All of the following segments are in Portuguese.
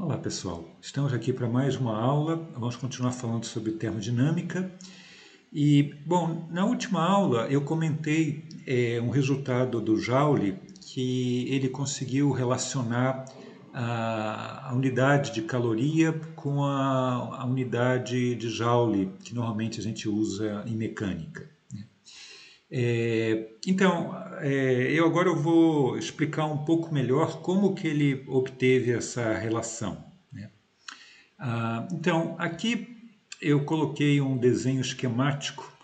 Olá pessoal, estamos aqui para mais uma aula. Vamos continuar falando sobre termodinâmica. E, bom, na última aula eu comentei um resultado do Joule que ele conseguiu relacionar a unidade de caloria com a unidade de Joule que normalmente a gente usa em mecânica. Eu agora vou explicar um pouco melhor como que ele obteve essa relação, né? Aqui eu coloquei um desenho esquemático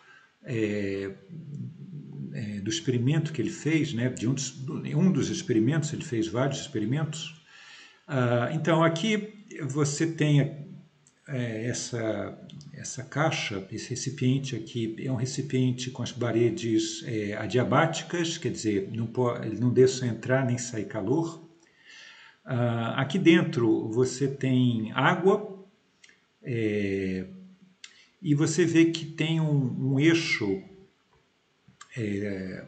é, do experimento que ele fez, né? Um dos experimentos, ele fez vários experimentos. Aqui você tem essa caixa, esse recipiente aqui é um recipiente com as paredes adiabáticas, quer dizer, ele não deixa entrar nem sair calor. Aqui dentro você tem água, e você vê que tem um eixo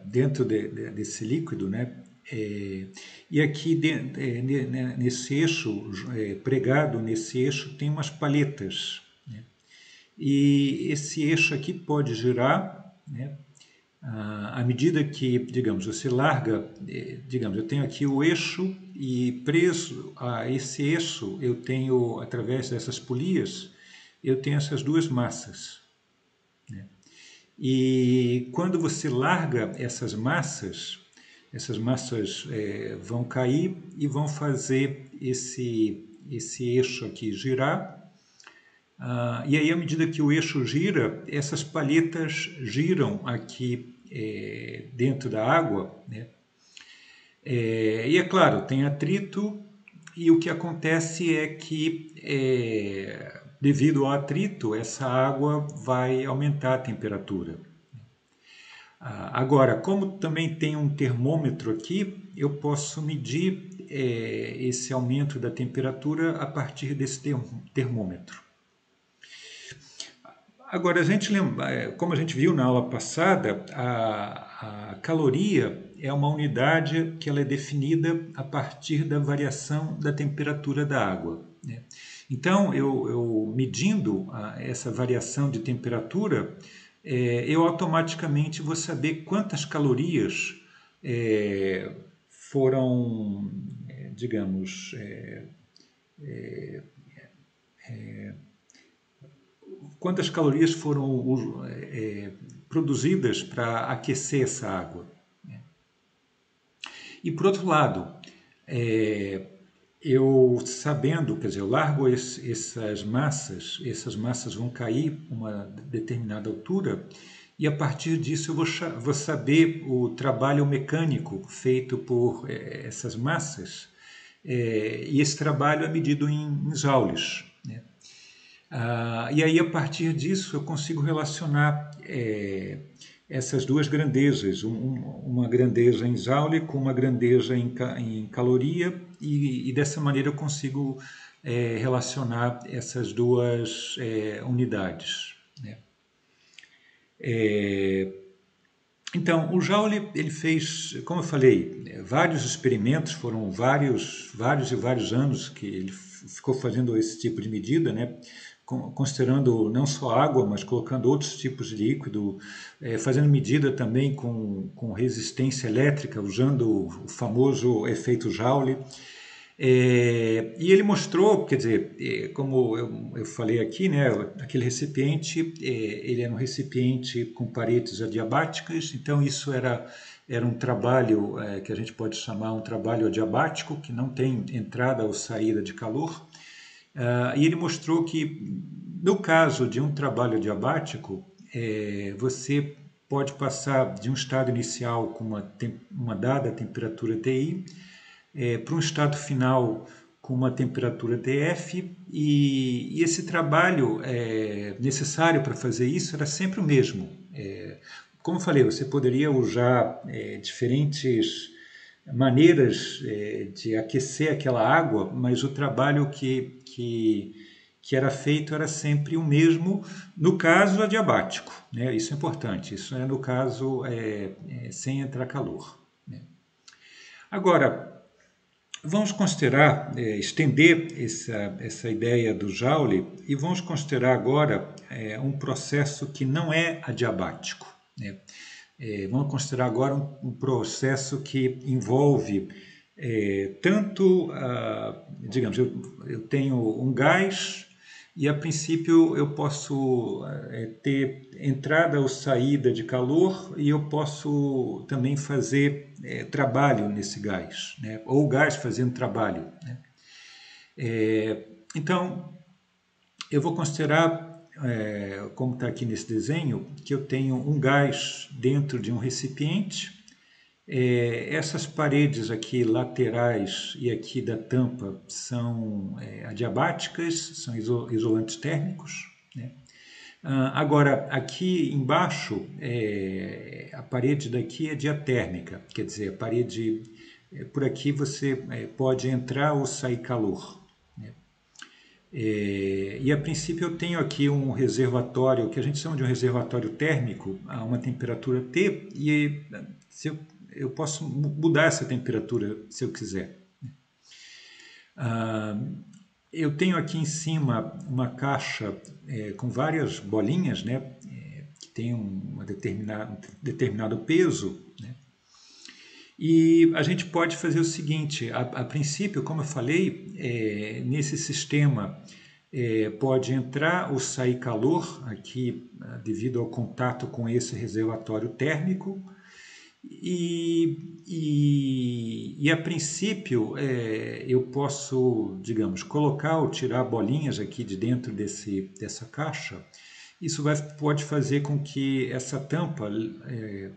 dentro desse líquido, né? E aqui nesse eixo, pregado nesse eixo, tem umas palhetas, né? E esse eixo aqui pode girar, né? À medida que, digamos, você larga, digamos, eu tenho aqui o eixo e preso a esse eixo eu tenho, através dessas polias, eu tenho essas duas massas, né? E quando você larga essas massas vão cair e vão fazer esse eixo aqui girar. E aí, à medida que o eixo gira, essas palhetas giram aqui dentro da água, né? E é claro, tem atrito, e o que acontece é que, devido ao atrito, essa água vai aumentar a temperatura. Agora, como também tem um termômetro aqui, eu posso medir esse aumento da temperatura a partir desse termômetro. Agora, como a gente viu na aula passada, a caloria é uma unidade que ela é definida a partir da variação da temperatura da água, né? Então, eu medindo essa variação de temperatura, eu automaticamente vou saber quantas calorias foram, digamos, quantas calorias foram produzidas para aquecer essa água, né? E por outro lado, eu sabendo, quer dizer, eu largo essas massas vão cair uma determinada altura, e a partir disso eu vou saber o trabalho mecânico feito por essas massas, e esse trabalho é medido em joules, né? E aí, a partir disso, eu consigo relacionar essas duas grandezas, uma grandeza em Joule com uma grandeza em caloria, e dessa maneira eu consigo relacionar essas duas unidades, né? Então, o Joule, ele fez, como eu falei, vários experimentos, foram vários e vários anos que ele ficou fazendo esse tipo de medida, né? Considerando não só água, mas colocando outros tipos de líquido, fazendo medida também com resistência elétrica, usando o famoso efeito Joule. E ele mostrou, quer dizer, como eu falei aqui, né, aquele recipiente, ele era um recipiente com paredes adiabáticas, então isso era um trabalho que a gente pode chamar um trabalho adiabático, que não tem entrada ou saída de calor. E ele mostrou que, no caso de um trabalho adiabático, você pode passar de um estado inicial com uma dada temperatura TI para um estado final com uma temperatura TF, e esse trabalho necessário para fazer isso era sempre o mesmo. Como eu falei, você poderia usar diferentes maneiras de aquecer aquela água, mas o trabalho que era feito era sempre o mesmo, no caso adiabático, né? Isso é importante, isso é no caso sem entrar calor, né? Agora, Vamos considerar, estender essa ideia do Joule e vamos considerar agora um processo que não é adiabático, né? Vamos considerar agora um processo que envolve tanto, digamos, eu tenho um gás e a princípio eu posso ter entrada ou saída de calor e eu posso também fazer trabalho nesse gás, né? Ou o gás fazendo trabalho, né? Então, eu vou considerar, como está aqui nesse desenho, que eu tenho um gás dentro de um recipiente. Essas paredes aqui laterais e aqui da tampa são adiabáticas, são isolantes térmicos, né? Agora, aqui embaixo, a parede daqui é diatérmica, quer dizer, a parede, por aqui você pode entrar ou sair calor, né? E a princípio eu tenho aqui um reservatório, que a gente chama de um reservatório térmico, a uma temperatura T, e se eu posso mudar essa temperatura se eu quiser. Eu tenho aqui em cima uma caixa com várias bolinhas, né, que tem um determinado peso, né, e a gente pode fazer o seguinte, a princípio, como eu falei, nesse sistema pode entrar ou sair calor aqui devido ao contato com esse reservatório térmico e a princípio eu posso, digamos, colocar ou tirar bolinhas aqui de dentro dessa caixa. Isso pode fazer com que essa tampa,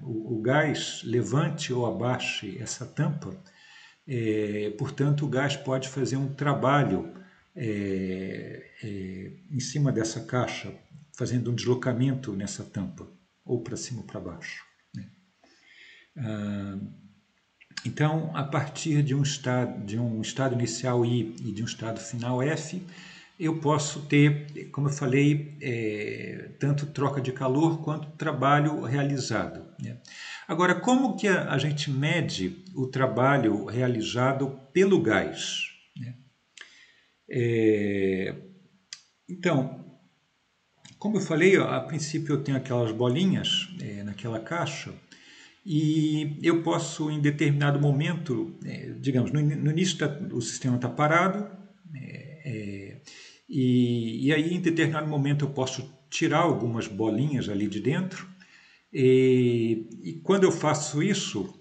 o gás levante ou abaixe essa tampa, portanto o gás pode fazer um trabalho em cima dessa caixa, fazendo um deslocamento nessa tampa, ou para cima ou para baixo, né? Então, a partir de um estado inicial I e de um estado final F, eu posso ter, como eu falei, tanto troca de calor quanto trabalho realizado, né? Agora, como que a gente mede o trabalho realizado pelo gás, né? Então, como eu falei, a princípio eu tenho aquelas bolinhas naquela caixa e eu posso, em determinado momento, digamos, no início o sistema está parado, e aí em determinado momento eu posso tirar algumas bolinhas ali de dentro, e quando eu faço isso,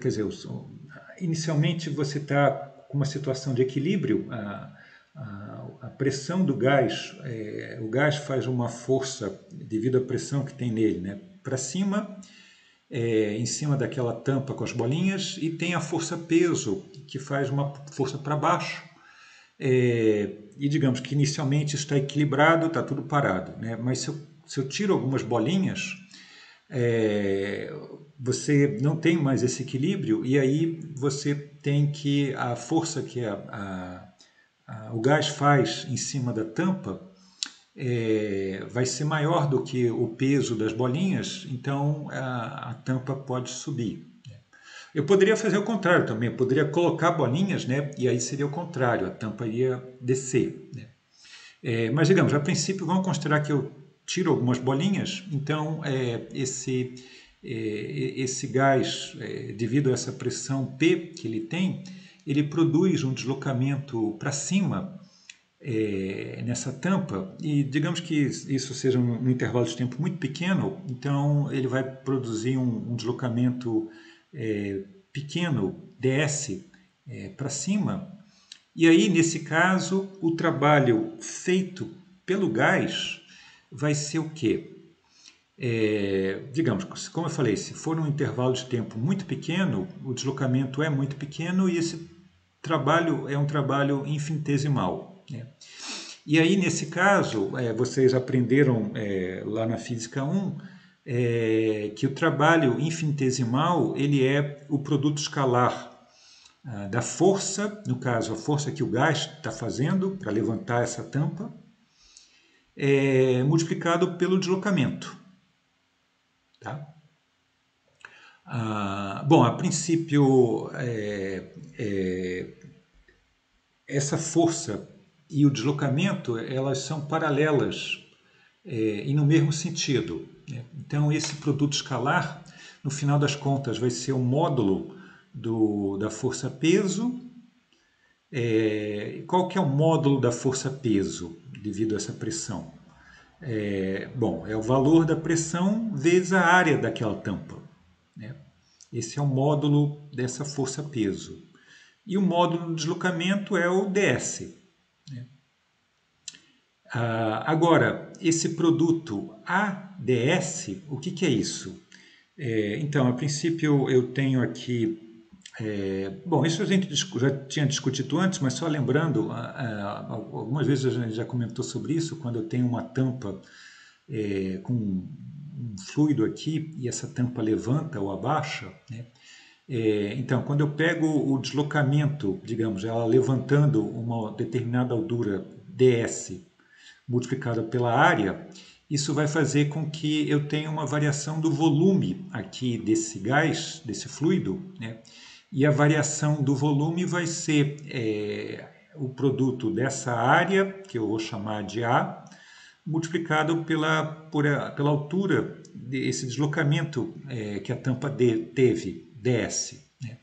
quer dizer, inicialmente você está com uma situação de equilíbrio, a pressão do gás, o gás faz uma força devido à pressão que tem nele, né, para cima, em cima daquela tampa com as bolinhas, e tem a força-peso, que faz uma força para baixo, e digamos que inicialmente está equilibrado, está tudo parado, né? Mas se eu tiro algumas bolinhas, você não tem mais esse equilíbrio, e aí você tem que a força que o gás faz em cima da tampa vai ser maior do que o peso das bolinhas, então a tampa pode subir. Eu poderia fazer o contrário também, eu poderia colocar bolinhas, né, e aí seria o contrário, a tampa ia descer, né? Mas digamos, a princípio vamos considerar que eu tiro algumas bolinhas, então esse gás, devido a essa pressão P que ele tem, ele produz um deslocamento para cima nessa tampa, e digamos que isso seja um intervalo de tempo muito pequeno, então ele vai produzir um deslocamento pequeno, ds, para cima, e aí nesse caso o trabalho feito pelo gás vai ser o quê? Digamos, como eu falei, se for um intervalo de tempo muito pequeno, o deslocamento é muito pequeno e esse trabalho é um trabalho infinitesimal, né? E aí, nesse caso, vocês aprenderam lá na Física 1 que o trabalho infinitesimal ele é o produto escalar da força, no caso, a força que o gás está fazendo para levantar essa tampa, multiplicado pelo deslocamento. Tá? Bom, a princípio, essa força e o deslocamento, elas são paralelas e no mesmo sentido, né? Então, esse produto escalar, no final das contas, vai ser o módulo da força-peso. Qual que é o módulo da força-peso devido a essa pressão? Bom, é o valor da pressão vezes a área daquela tampa, né? Esse é o módulo dessa força-peso. E o módulo do deslocamento é o ds. Né? Agora, esse produto ADS, o que é isso? Então, a princípio eu tenho aqui... bom, isso a gente já tinha discutido antes, mas só lembrando, algumas vezes a gente já comentou sobre isso, quando eu tenho uma tampa com um fluido aqui e essa tampa levanta ou abaixa, né? Então, quando eu pego o deslocamento, digamos, ela levantando uma determinada altura ds multiplicada pela área, isso vai fazer com que eu tenha uma variação do volume aqui desse gás, desse fluido, né? E a variação do volume vai ser o produto dessa área, que eu vou chamar de A, multiplicado pela altura desse deslocamento que a tampa teve, ds. Né?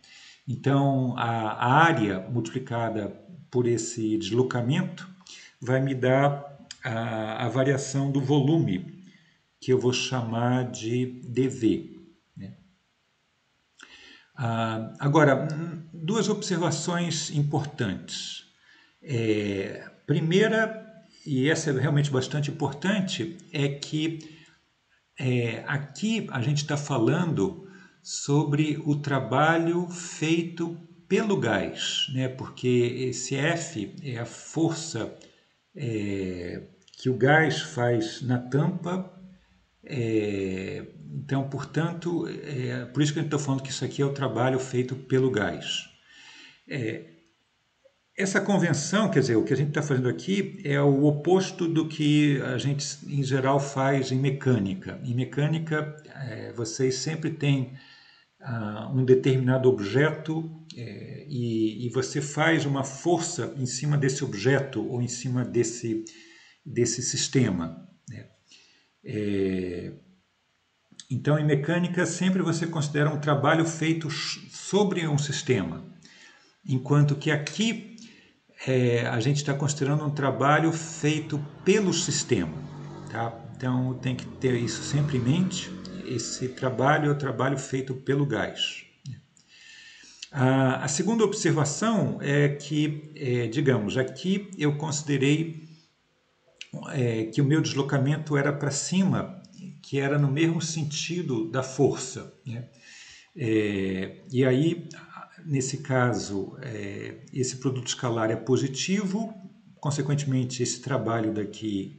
Então, a área multiplicada por esse deslocamento vai me dar a variação do volume, que eu vou chamar de dV. Né? Agora, duas observações importantes. Primeira, e essa é realmente bastante importante, é que aqui a gente está falando sobre o trabalho feito pelo gás, né? Porque esse F é a força que o gás faz na tampa. Então, portanto, por isso que a gente está falando que isso aqui é o trabalho feito pelo gás. Essa convenção, quer dizer, o que a gente está fazendo aqui é o oposto do que a gente, em geral, faz em mecânica. Em mecânica, vocês sempre têm um determinado objeto e você faz uma força em cima desse objeto ou em cima desse sistema. Né? Então, em mecânica, sempre você considera um trabalho feito sobre um sistema, enquanto que aqui a gente está considerando um trabalho feito pelo sistema. Tá? Então, tem que ter isso sempre em mente. Esse trabalho é o trabalho feito pelo gás. A segunda observação é que, digamos, aqui eu considerei que o meu deslocamento era para cima, que era no mesmo sentido da força. Né? E aí, nesse caso, esse produto escalar é positivo, consequentemente, esse trabalho daqui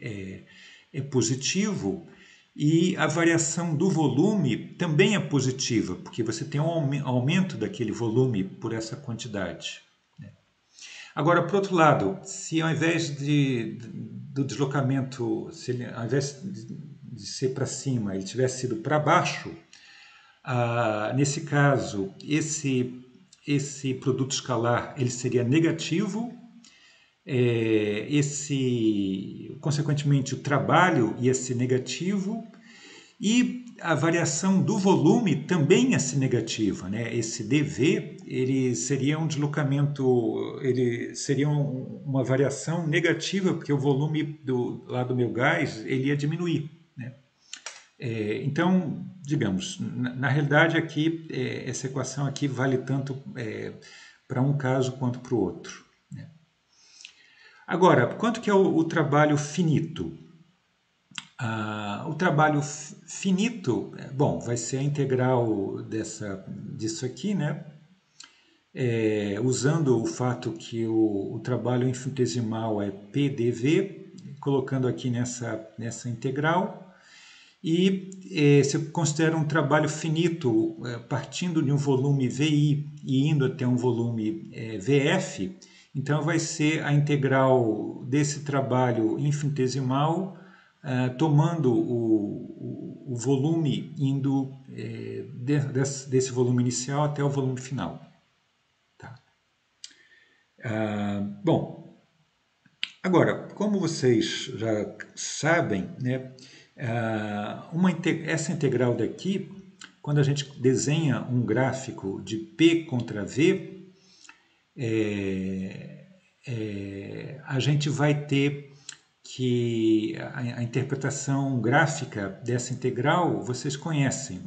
é positivo, e a variação do volume também é positiva, porque você tem um aumento daquele volume por essa quantidade. Né? Agora, por outro lado, se ao invés do deslocamento, se ele, ao invés de ser para cima, ele tivesse sido para baixo, nesse caso, esse produto escalar ele seria negativo, consequentemente, o trabalho ia ser negativo e a variação do volume também ia ser negativa. Né? Esse dV ele seria um deslocamento, ele seria uma variação negativa, porque o volume lá do meu gás ele ia diminuir. Né? Então, digamos, na realidade aqui, essa equação aqui vale tanto para um caso quanto para o outro. Né? Agora, quanto que é o trabalho finito? O trabalho finito, bom, vai ser a integral disso aqui, né? Usando o fato que o trabalho infinitesimal é PdV, colocando aqui nessa integral. E se eu considero um trabalho finito, partindo de um volume VI e indo até um volume VF, então vai ser a integral desse trabalho infinitesimal, tomando o volume indo desse volume inicial até o volume final. Tá? Bom, agora, como vocês já sabem, né, essa integral daqui, quando a gente desenha um gráfico de P contra V, a gente vai ter que a interpretação gráfica dessa integral vocês conhecem,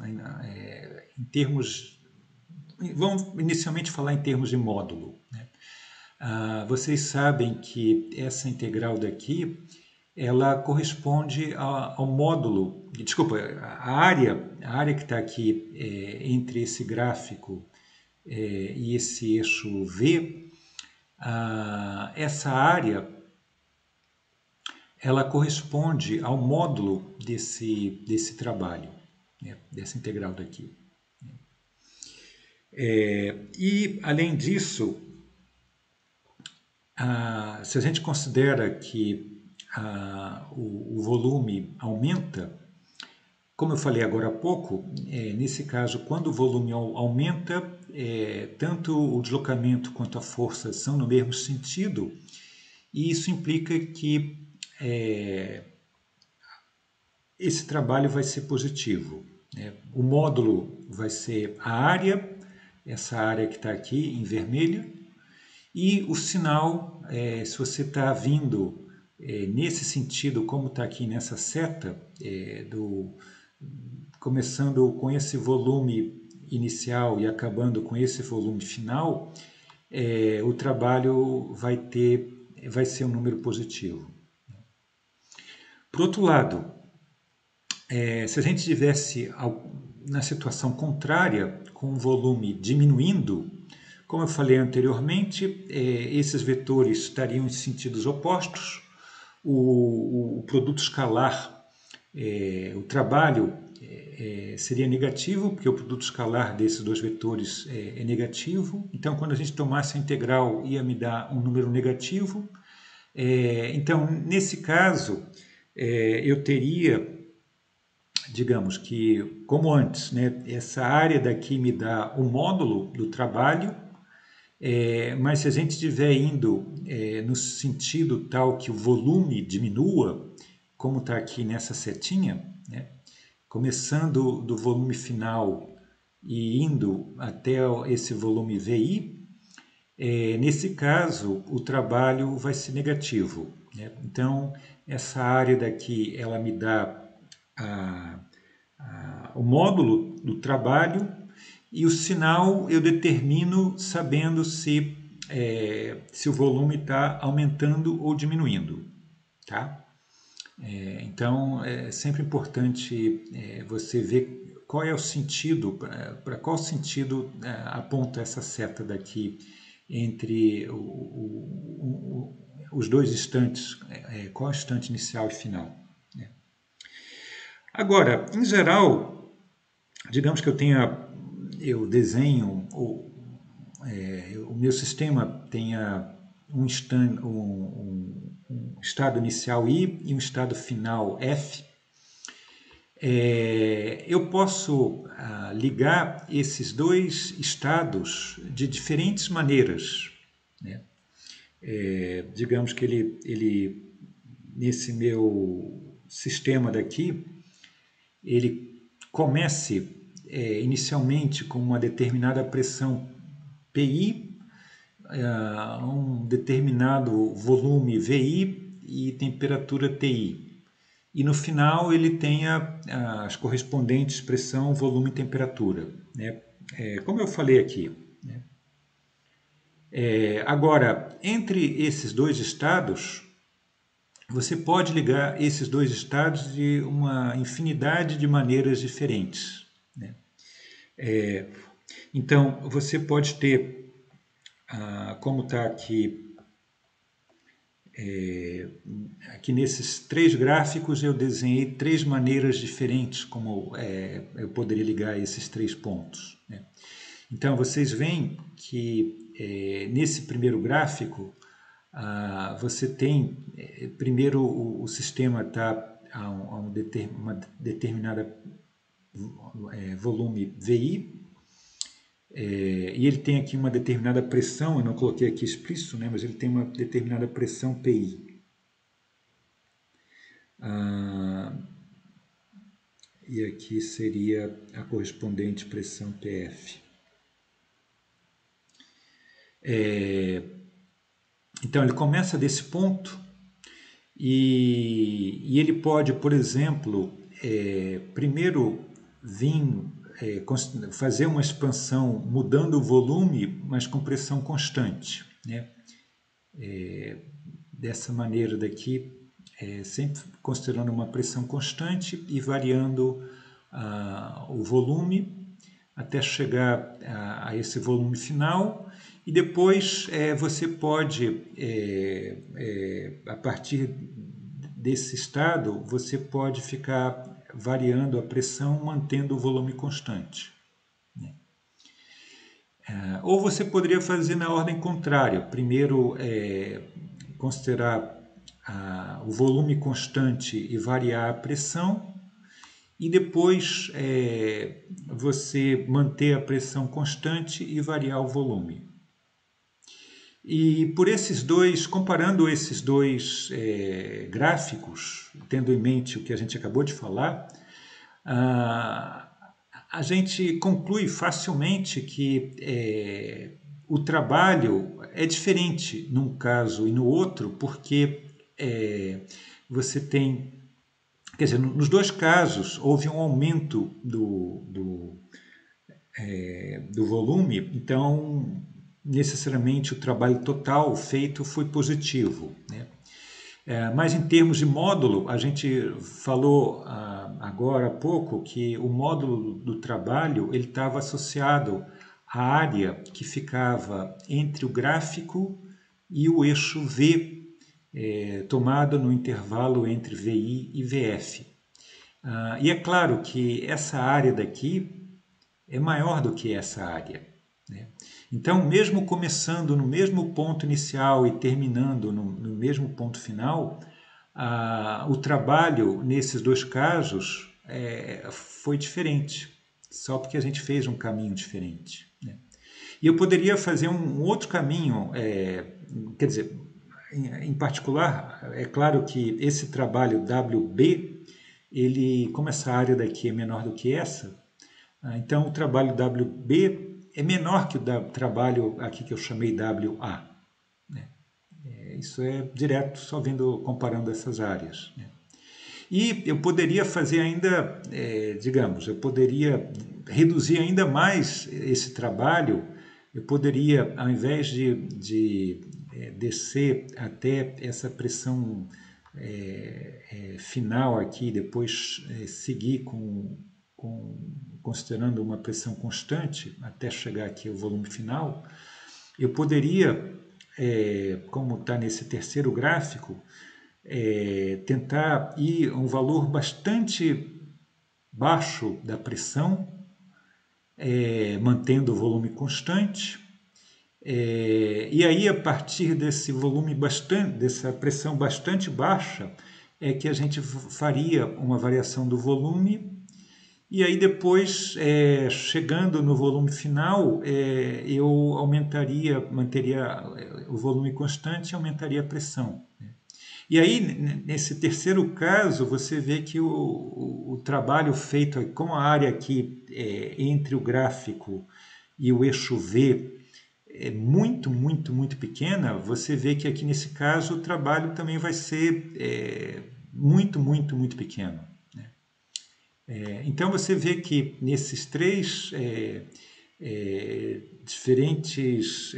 em termos, vamos inicialmente falar em termos de módulo, né? Vocês sabem que essa integral daqui, ela corresponde ao módulo, desculpa, a área que está aqui entre esse gráfico e esse eixo V, essa área, ela corresponde ao módulo desse trabalho, né, dessa integral daqui. E, além disso, se a gente considera que o volume aumenta, como eu falei agora há pouco, nesse caso, quando o volume aumenta, tanto o deslocamento quanto a força são no mesmo sentido, e isso implica que esse trabalho vai ser positivo, né? O módulo vai ser a área, essa área que está aqui em vermelho, e o sinal, se você está vindo nesse sentido, como está aqui nessa seta, começando com esse volume inicial e acabando com esse volume final, o trabalho vai ser um número positivo. Por outro lado, se a gente tivesse na situação contrária, com o volume diminuindo, como eu falei anteriormente, esses vetores estariam em sentidos opostos, o produto escalar, o trabalho seria negativo, porque o produto escalar desses dois vetores é negativo, então quando a gente tomasse a integral ia me dar um número negativo. Então, nesse caso, eu teria, digamos que, como antes, né, essa área daqui me dá o módulo do trabalho, mas se a gente estiver indo no sentido tal que o volume diminua, como está aqui nessa setinha, né, começando do volume final e indo até esse volume VI, nesse caso o trabalho vai ser negativo, né? Então, essa área daqui ela me dá o módulo do trabalho e o sinal eu determino sabendo se o volume está aumentando ou diminuindo, tá? Então é sempre importante você ver qual é o sentido, para qual sentido aponta essa seta daqui entre os dois instantes, qual é o instante inicial e final, né? Agora, em geral, digamos que eu desenho, o meu sistema tenha um estado inicial I e um estado final F, eu posso ligar esses dois estados de diferentes maneiras, né? Digamos que ele, nesse meu sistema daqui, ele comece inicialmente com uma determinada pressão PI, um determinado volume VI e temperatura TI. E no final ele tenha as correspondentes pressão, volume e temperatura, né? Como eu falei aqui, né? Agora, entre esses dois estados, você pode ligar esses dois estados de uma infinidade de maneiras diferentes, né? Então, você pode ter, como está aqui, aqui nesses três gráficos eu desenhei três maneiras diferentes como eu poderia ligar esses três pontos, né? Então, vocês veem que nesse primeiro gráfico, você tem, primeiro o sistema está uma determinada volume VI, e ele tem aqui uma determinada pressão, eu não coloquei aqui explícito, né, mas ele tem uma determinada pressão PI. E aqui seria a correspondente pressão PF. Então ele começa desse ponto e ele pode, por exemplo, primeiro vir fazer uma expansão mudando o volume, mas com pressão constante, né? Dessa maneira daqui, sempre considerando uma pressão constante e variando o volume até chegar a esse volume final, e depois você pode, a partir desse estado, você pode ficar variando a pressão, mantendo o volume constante. Ou você poderia fazer na ordem contrária, primeiro considerar o volume constante e variar a pressão, e depois você manter a pressão constante e variar o volume. E por esses dois, comparando esses dois gráficos, tendo em mente o que a gente acabou de falar, a gente conclui facilmente que o trabalho é diferente num caso e no outro, porque você tem, quer dizer, nos dois casos houve um aumento do volume, então necessariamente o trabalho total feito foi positivo, né? Mas em termos de módulo, a gente falou agora há pouco que o módulo do trabalho ele estava associado à área que ficava entre o gráfico e o eixo V, tomado no intervalo entre VI e VF. E é claro que essa área daqui é maior do que essa área, né? Então, mesmo começando no mesmo ponto inicial e terminando no mesmo ponto final, o trabalho nesses dois casos foi diferente, só porque a gente fez um caminho diferente, né? E eu poderia fazer um outro caminho, quer dizer, em particular, é claro que esse trabalho WB, ele, como essa área daqui é menor do que essa, então o trabalho WB é menor que o trabalho aqui que eu chamei WA, né? Isso é direto, só comparando essas áreas, né? E eu poderia fazer ainda, digamos, eu poderia reduzir ainda mais esse trabalho, eu poderia, ao invés de descer até essa pressão final aqui, depois seguir considerando uma pressão constante até chegar aqui ao volume final, eu poderia, como está nesse terceiro gráfico, tentar ir a um valor bastante baixo da pressão, mantendo o volume constante, e aí a partir desse volume dessa pressão bastante baixa, é que a gente faria uma variação do volume. E aí depois, chegando no volume final, eu manteria o volume constante e aumentaria a pressão, né? E aí, nesse terceiro caso, você vê que o trabalho feito, como a área aqui entre o gráfico e o eixo V é muito, muito, muito pequena, você vê que aqui nesse caso o trabalho também vai ser muito, muito, muito pequeno. Então você vê que nesses três diferentes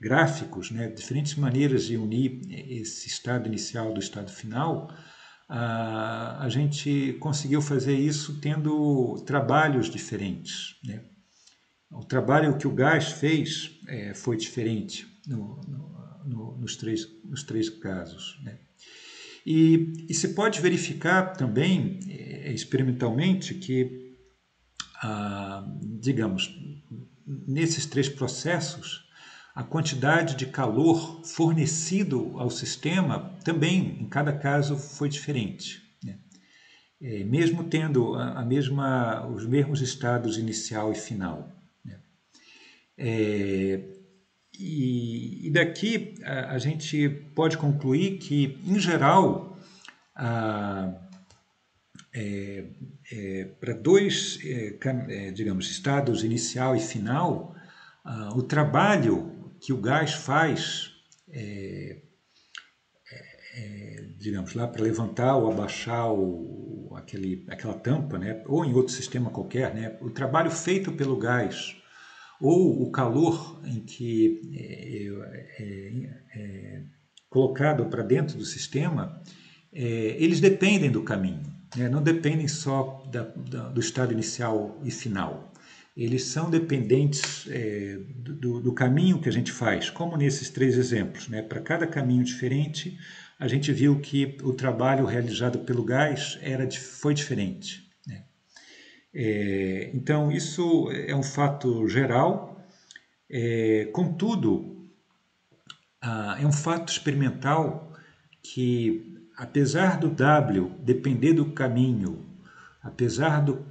gráficos, né, diferentes maneiras de unir esse estado inicial do estado final, a gente conseguiu fazer isso tendo trabalhos diferentes, né? O trabalho que o gás fez foi diferente nos três casos, né? E se pode verificar também, experimentalmente, que, digamos, nesses três processos, a quantidade de calor fornecido ao sistema também, em cada caso, foi diferente, né? Mesmo tendo os mesmos estados inicial e final, né? E daqui a gente pode concluir que, em geral, para dois, digamos, estados inicial e final, o trabalho que o gás faz, digamos, lá para levantar ou abaixar aquela tampa, né, ou em outro sistema qualquer, né, o trabalho feito pelo gás ou o calor em que colocado para dentro do sistema, eles dependem do caminho, né? Não dependem só do estado inicial e final. Eles são dependentes do caminho que a gente faz, como nesses três exemplos, né? Para cada caminho diferente, a gente viu que o trabalho realizado pelo gás foi diferente, né? Então, isso é um fato geral, contudo, é um fato experimental que, apesar do W depender do caminho, apesar do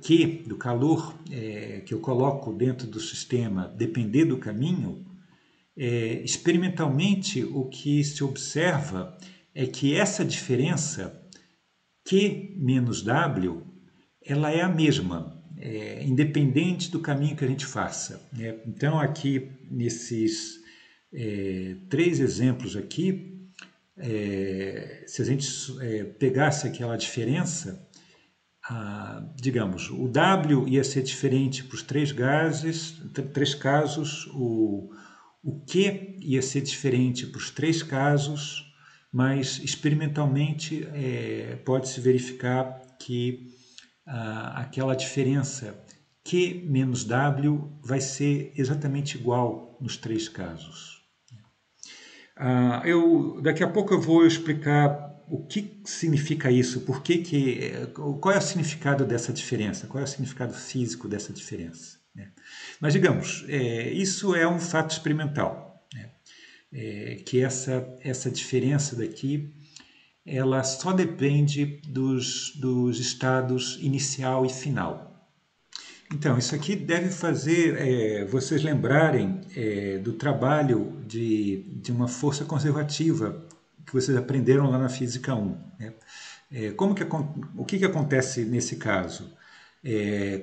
calor que eu coloco dentro do sistema depender do caminho, experimentalmente o que se observa é que essa diferença Q menos W, ela é a mesma, independente do caminho que a gente faça, né? Então, aqui nesses três exemplos aqui, se a gente pegasse aquela diferença, digamos, o W ia ser diferente para os três casos, o Q ia ser diferente para os três casos, mas experimentalmente pode-se verificar que aquela diferença Q menos W vai ser exatamente igual nos três casos. Daqui a pouco eu vou explicar o que significa isso, qual é o significado dessa diferença, qual é o significado físico dessa diferença, né? Mas, digamos, isso é um fato experimental, né? Que essa diferença daqui, ela só depende dos estados inicial e final. Então, isso aqui deve fazer vocês lembrarem do trabalho de uma força conservativa que vocês aprenderam lá na Física 1, né? O que acontece nesse caso?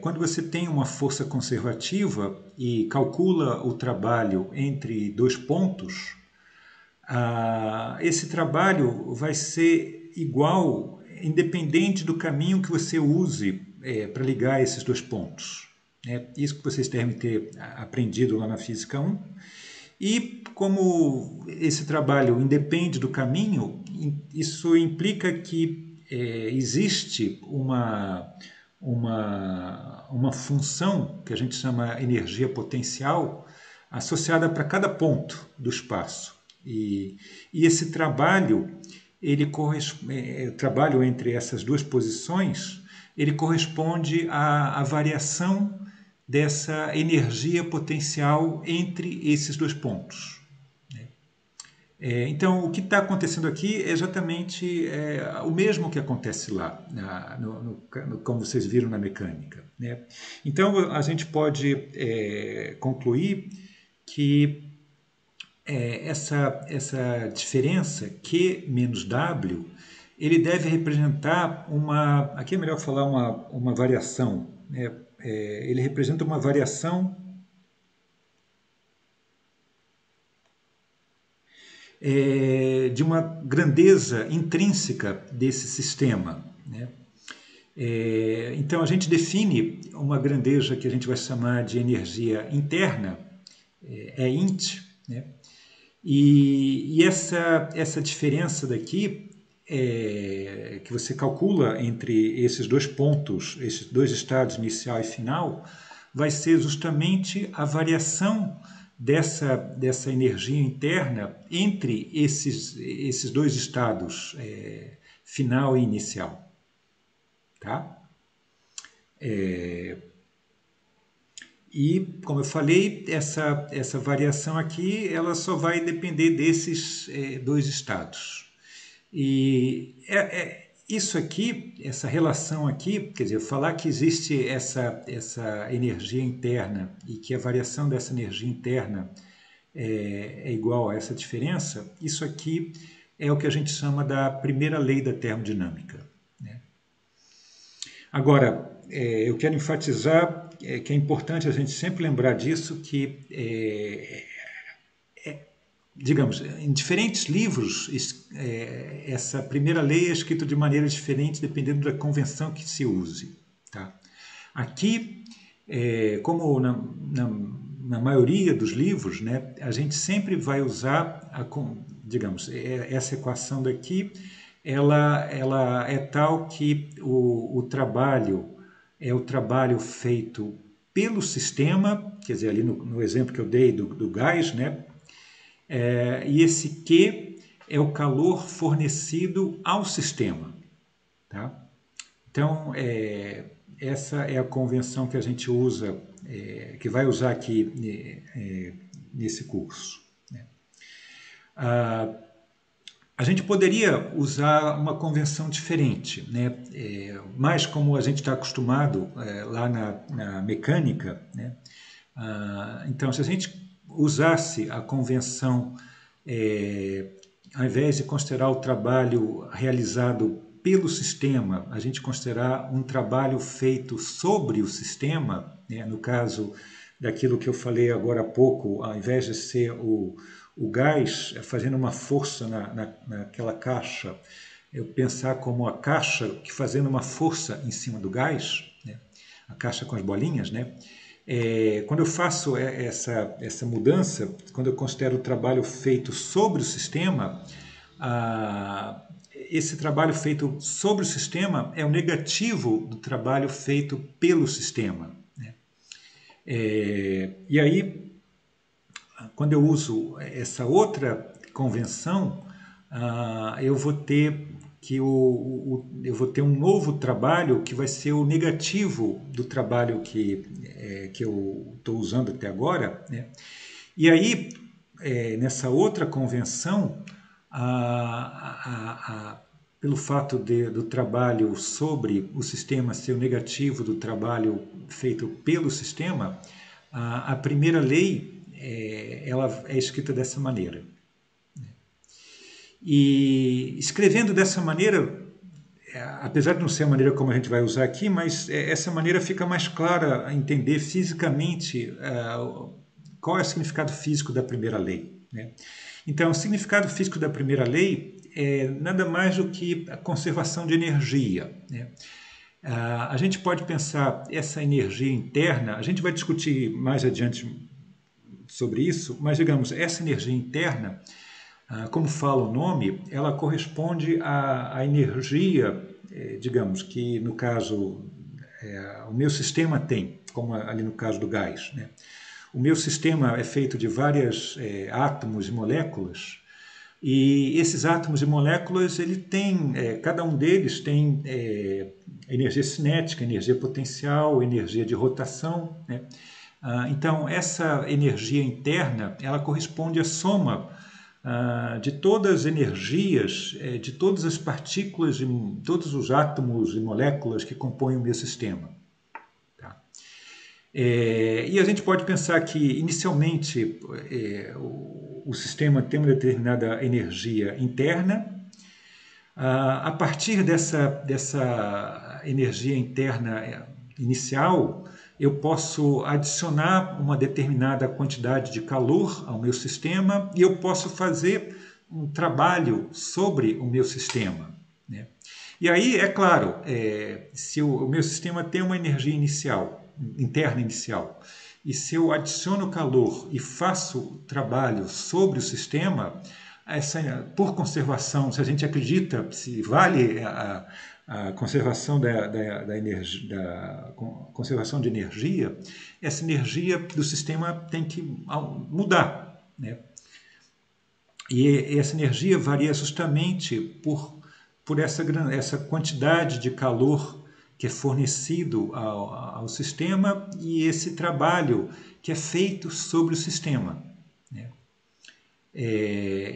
Quando você tem uma força conservativa e calcula o trabalho entre dois pontos, esse trabalho vai ser igual, independente do caminho que você use para ligar esses dois pontos. Isso que vocês devem ter aprendido lá na Física 1. E como esse trabalho independe do caminho, isso implica que existe uma função que a gente chama energia potencial associada para cada ponto do espaço. E esse trabalho, o trabalho entre essas duas posições, ele corresponde à variação dessa energia potencial entre esses dois pontos. Então, o que está acontecendo aqui é exatamente o mesmo que acontece lá, como vocês viram na mecânica, né? Então, a gente pode concluir que essa diferença Q menos W, ele deve representar aqui é melhor falar uma variação, né? Ele representa uma variação de uma grandeza intrínseca desse sistema, né? Então, a gente define uma grandeza que a gente vai chamar de energia interna, int, né? E essa diferença daqui, que você calcula entre esses dois pontos, esses dois estados inicial e final, vai ser justamente a variação dessa energia interna entre esses dois estados, final e inicial. Tá? E, como eu falei, essa variação aqui ela só vai depender desses dois estados. E isso aqui, essa relação aqui, quer dizer, falar que existe essa energia interna e que a variação dessa energia interna é igual a essa diferença, isso aqui é o que a gente chama da primeira lei da termodinâmica, né? Agora, eu quero enfatizar que é importante a gente sempre lembrar disso, que, digamos, em diferentes livros, essa primeira lei é escrita de maneira diferente dependendo da convenção que se use, tá? Aqui, como na maioria dos livros, né, a gente sempre vai usar, digamos, essa equação daqui, ela é tal que o trabalho é o trabalho feito pelo sistema, quer dizer, ali no exemplo que eu dei do gás, né, e esse Q é o calor fornecido ao sistema, tá? Então, essa é a convenção que a gente usa, que vai usar aqui nesse curso, né? A gente poderia usar uma convenção diferente, né? Mais como a gente está acostumado lá na mecânica, né? Então, se a gente usasse a convenção, ao invés de considerar o trabalho realizado pelo sistema, a gente considerar um trabalho feito sobre o sistema, né? No caso daquilo que eu falei agora há pouco, ao invés de ser o gás fazendo uma força naquela caixa, eu pensar como a caixa que fazendo uma força em cima do gás, né? A caixa com as bolinhas, né? Quando eu faço essa mudança, quando eu considero o trabalho feito sobre o sistema, esse trabalho feito sobre o sistema é o negativo do trabalho feito pelo sistema, né? E aí, quando eu uso essa outra convenção, eu vou ter eu vou ter um novo trabalho que vai ser o negativo do trabalho que eu estou usando até agora, né? E aí, nessa outra convenção, pelo fato do trabalho sobre o sistema ser o negativo do trabalho feito pelo sistema, a primeira lei ela é escrita dessa maneira. E escrevendo dessa maneira, apesar de não ser a maneira como a gente vai usar aqui, mas essa maneira fica mais clara a entender fisicamente qual é o significado físico da primeira lei, né? Então, o significado físico da primeira lei é nada mais do que a conservação de energia, né? A gente pode pensar essa energia interna, a gente vai discutir mais adiante sobre isso, mas digamos, essa energia interna, como fala o nome, ela corresponde à energia, digamos, que no caso o meu sistema tem, como ali no caso do gás, né? O meu sistema é feito de vários átomos e moléculas, e esses átomos e moléculas, cada um deles tem energia cinética, energia potencial, energia de rotação, né? Então, essa energia interna, ela corresponde à soma de todas as energias, de todas as partículas, de todos os átomos e moléculas que compõem o meu sistema. Tá? E a gente pode pensar que, inicialmente, o sistema tem uma determinada energia interna. A partir dessa energia interna inicial, eu posso adicionar uma determinada quantidade de calor ao meu sistema e eu posso fazer um trabalho sobre o meu sistema, né? E aí, é claro, se o meu sistema tem uma energia interna inicial, e se eu adiciono calor e faço trabalho sobre o sistema, por conservação, se a gente acredita, se vale a conservação conservação de energia, essa energia do sistema tem que mudar, né? E essa energia varia justamente por essa quantidade de calor que é fornecido ao sistema e esse trabalho que é feito sobre o sistema, né?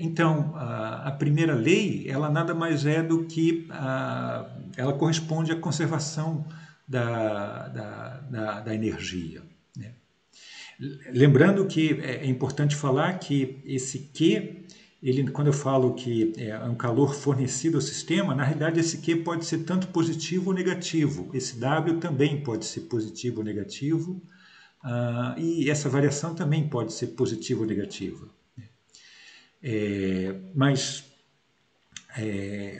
Então, a primeira lei, ela nada mais é do que ela corresponde à conservação da energia, né? Lembrando que é importante falar que esse Q, quando eu falo que é um calor fornecido ao sistema, na realidade esse Q pode ser tanto positivo ou negativo. Esse W também pode ser positivo ou negativo, e essa variação também pode ser positiva ou negativa. Mas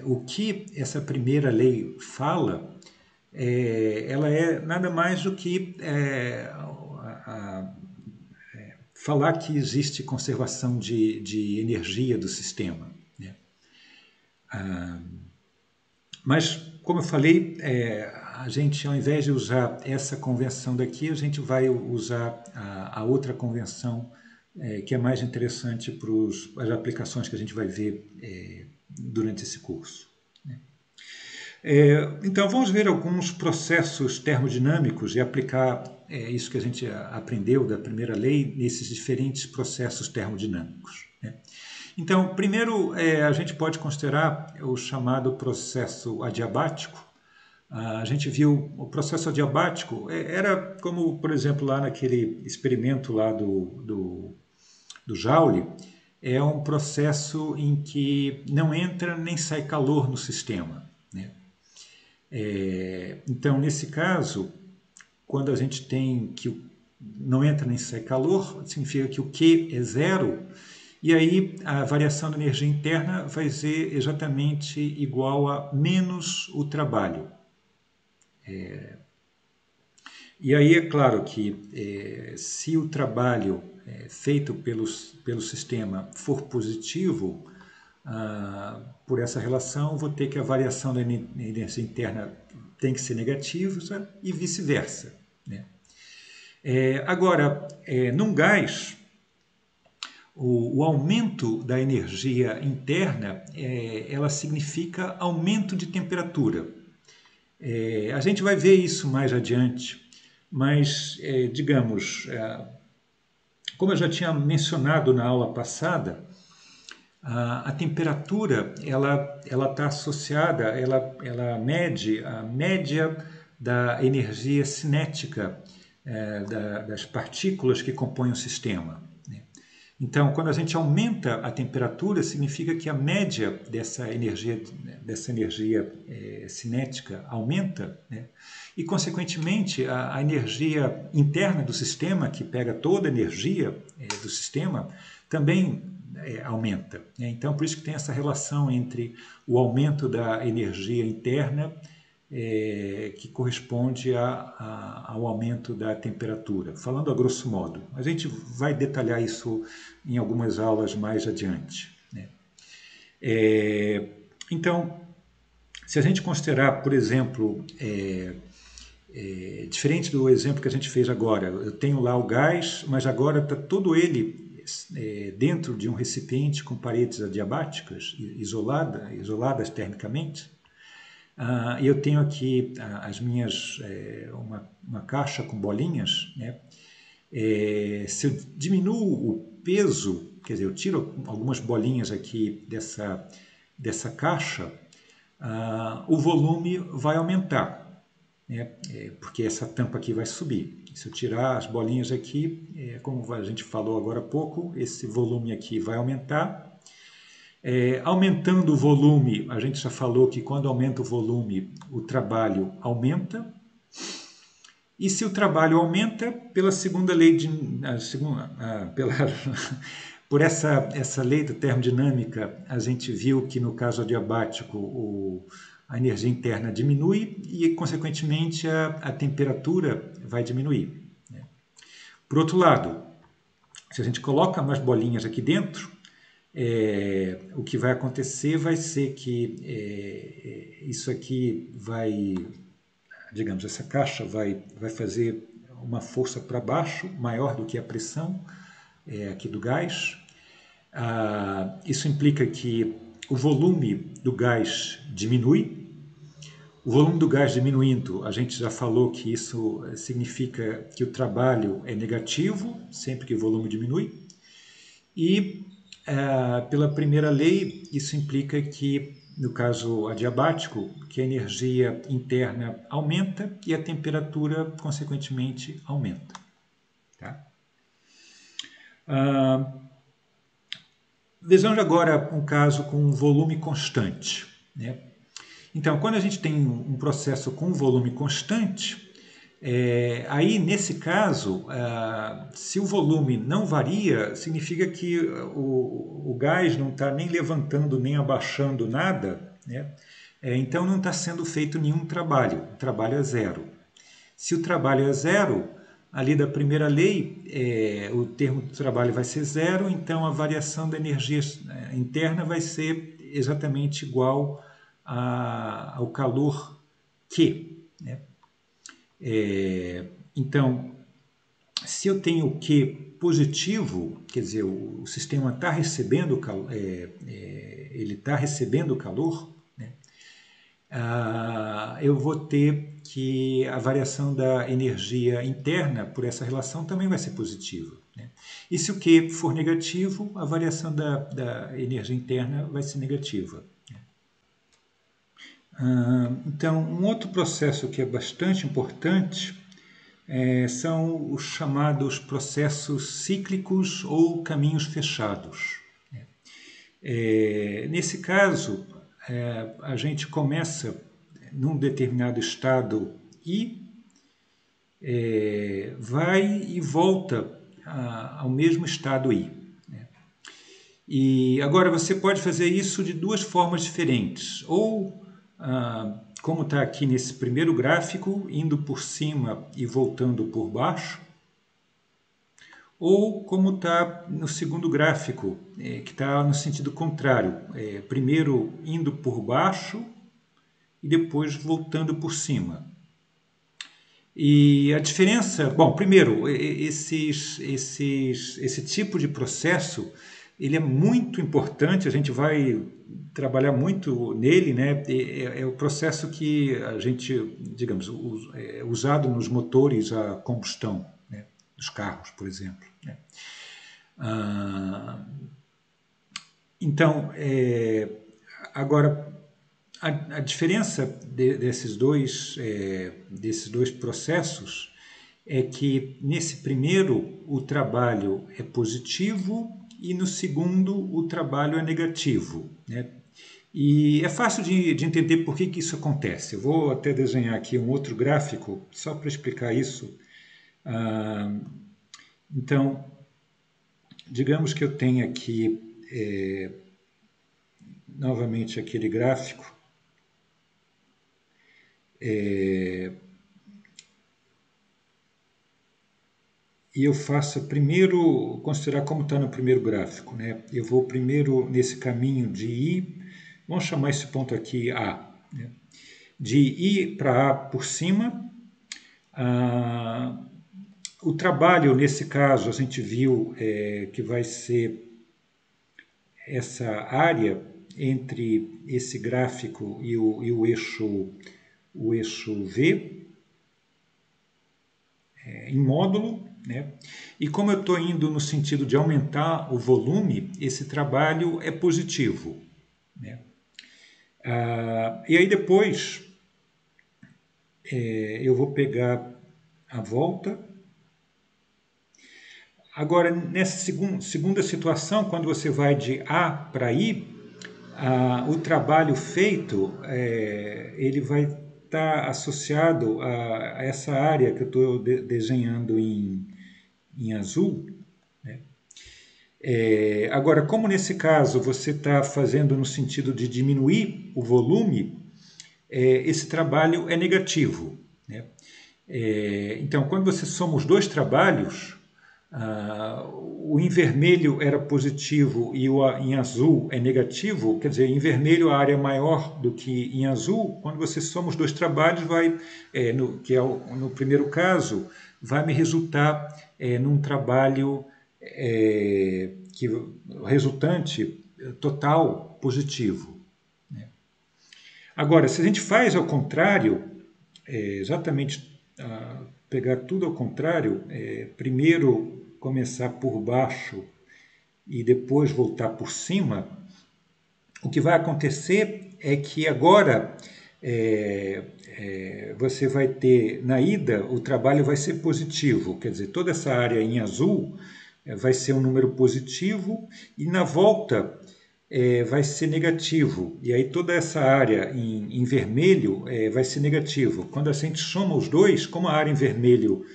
o que essa primeira lei fala, ela é nada mais do que falar que existe conservação de energia do sistema, né? Mas, como eu falei, a gente, ao invés de usar essa convenção daqui, a gente vai usar a outra convenção, que é mais interessante para as aplicações que a gente vai ver durante esse curso, né? Então, vamos ver alguns processos termodinâmicos e aplicar isso que a gente aprendeu da primeira lei nesses diferentes processos termodinâmicos, né? Então, primeiro, a gente pode considerar o chamado processo adiabático. A gente viu o processo adiabático, era como, por exemplo, lá naquele experimento lá do Joule, é um processo em que não entra nem sai calor no sistema, né? Então, nesse caso, quando a gente tem que não entra nem sai calor, significa que o Q é zero, e aí a variação da energia interna vai ser exatamente igual a menos o trabalho. E aí é claro que se o trabalho feito pelo sistema for positivo, por essa relação, vou ter que a variação da energia interna tem que ser negativa e vice-versa, né? Agora, num gás, o aumento da energia interna, ela significa aumento de temperatura. A gente vai ver isso mais adiante, mas, digamos, como eu já tinha mencionado na aula passada, a temperatura ela está associada, ela mede a média da energia cinética das partículas que compõem o sistema, né? Então, quando a gente aumenta a temperatura, significa que a média dessa energia cinética aumenta, né? E, consequentemente, a energia interna do sistema, que pega toda a energia do sistema, também aumenta, né? Então, por isso que tem essa relação entre o aumento da energia interna, que corresponde ao aumento da temperatura, falando a grosso modo. A gente vai detalhar isso em algumas aulas mais adiante, né? Então, se a gente considerar, por exemplo, diferente do exemplo que a gente fez agora, eu tenho lá o gás, mas agora está todo ele dentro de um recipiente com paredes adiabáticas, isoladas termicamente. E eu tenho aqui as minhas, uma caixa com bolinhas, né? Se eu diminuo o peso, quer dizer, eu tiro algumas bolinhas aqui dessa caixa, o volume vai aumentar, né? Porque essa tampa aqui vai subir. Se eu tirar as bolinhas aqui, como a gente falou agora há pouco, esse volume aqui vai aumentar. Aumentando o volume, a gente já falou que quando aumenta o volume, o trabalho aumenta. E se o trabalho aumenta, pela segunda lei por essa lei da termodinâmica, a gente viu que no caso adiabático a energia interna diminui e, consequentemente, a temperatura vai diminuir, né? Por outro lado, se a gente coloca mais bolinhas aqui dentro, o que vai acontecer vai ser que isso aqui vai, digamos, essa caixa vai fazer uma força para baixo, maior do que a pressão aqui do gás. Isso implica que o volume do gás diminui, o O volume do gás diminuindo, a gente já falou que isso significa que o trabalho é negativo, sempre que o volume diminui. E, pela primeira lei, isso implica que, no caso adiabático, que a energia interna aumenta e a temperatura, consequentemente, aumenta. Tá? Vejamos agora um caso com um volume constante, né? Então, quando a gente tem um processo com volume constante, aí nesse caso, se o volume não varia, significa que o gás não está nem levantando nem abaixando nada, né? Então não está sendo feito nenhum trabalho, o trabalho é zero. Se o trabalho é zero, ali da primeira lei, o termo do trabalho vai ser zero, então a variação da energia interna vai ser exatamente igual ao calor Q, né? Então, se eu tenho o Q positivo, quer dizer, o sistema está recebendo calor, ele está recebendo calor, né? Eu vou ter que a variação da energia interna por essa relação também vai ser positiva, né? E se o Q for negativo, a variação da energia interna vai ser negativa. Então, um outro processo que é bastante importante são os chamados processos cíclicos ou caminhos fechados. Nesse caso, a gente começa num determinado estado e vai e volta ao mesmo estado I. E agora você pode fazer isso de duas formas diferentes. Ou, como está aqui nesse primeiro gráfico, indo por cima e voltando por baixo. Ou como está no segundo gráfico, que está no sentido contrário. Primeiro indo por baixo e depois voltando por cima. E a diferença... Bom, primeiro, esse tipo de processo ele é muito importante, a gente vai trabalhar muito nele, né? É o processo que a gente, digamos, é usado nos motores a combustão, né? Dos carros, por exemplo, né? Então, agora, a diferença desses dois processos é que nesse primeiro o trabalho é positivo e no segundo o trabalho é negativo, né? E é fácil de entender por que isso acontece. Eu vou até desenhar aqui um outro gráfico só para explicar isso. Então, digamos que eu tenha aqui novamente aquele gráfico. E eu faço primeiro, considerar como está no primeiro gráfico, né? Eu vou primeiro nesse caminho de I, vamos chamar esse ponto aqui A, né? De I para A por cima. O trabalho, nesse caso, a gente viu que vai ser essa área entre esse gráfico e o eixo V, em módulo, né? E como eu estou indo no sentido de aumentar o volume, esse trabalho é positivo, né? E aí depois eu vou pegar a volta. Agora, nessa segunda situação, quando você vai de A para I, o trabalho feito ele vai estar associado a essa área que eu estou desenhando em azul, né? Agora, como nesse caso você está fazendo no sentido de diminuir o volume, esse trabalho é negativo, né? Então, quando você soma os dois trabalhos, o em vermelho era positivo e o em azul é negativo, quer dizer, em vermelho a área é maior do que em azul. Quando você soma os dois trabalhos, que é no primeiro caso, vai me resultar num trabalho resultante total positivo, né? Agora, se a gente faz ao contrário, exatamente pegar tudo ao contrário, primeiro começar por baixo e depois voltar por cima, o que vai acontecer é que agora você vai ter, na ida, o trabalho vai ser positivo, quer dizer, toda essa área em azul vai ser um número positivo e na volta vai ser negativo. E aí toda essa área em vermelho vai ser negativo. Quando a gente soma os dois, como a área em vermelho,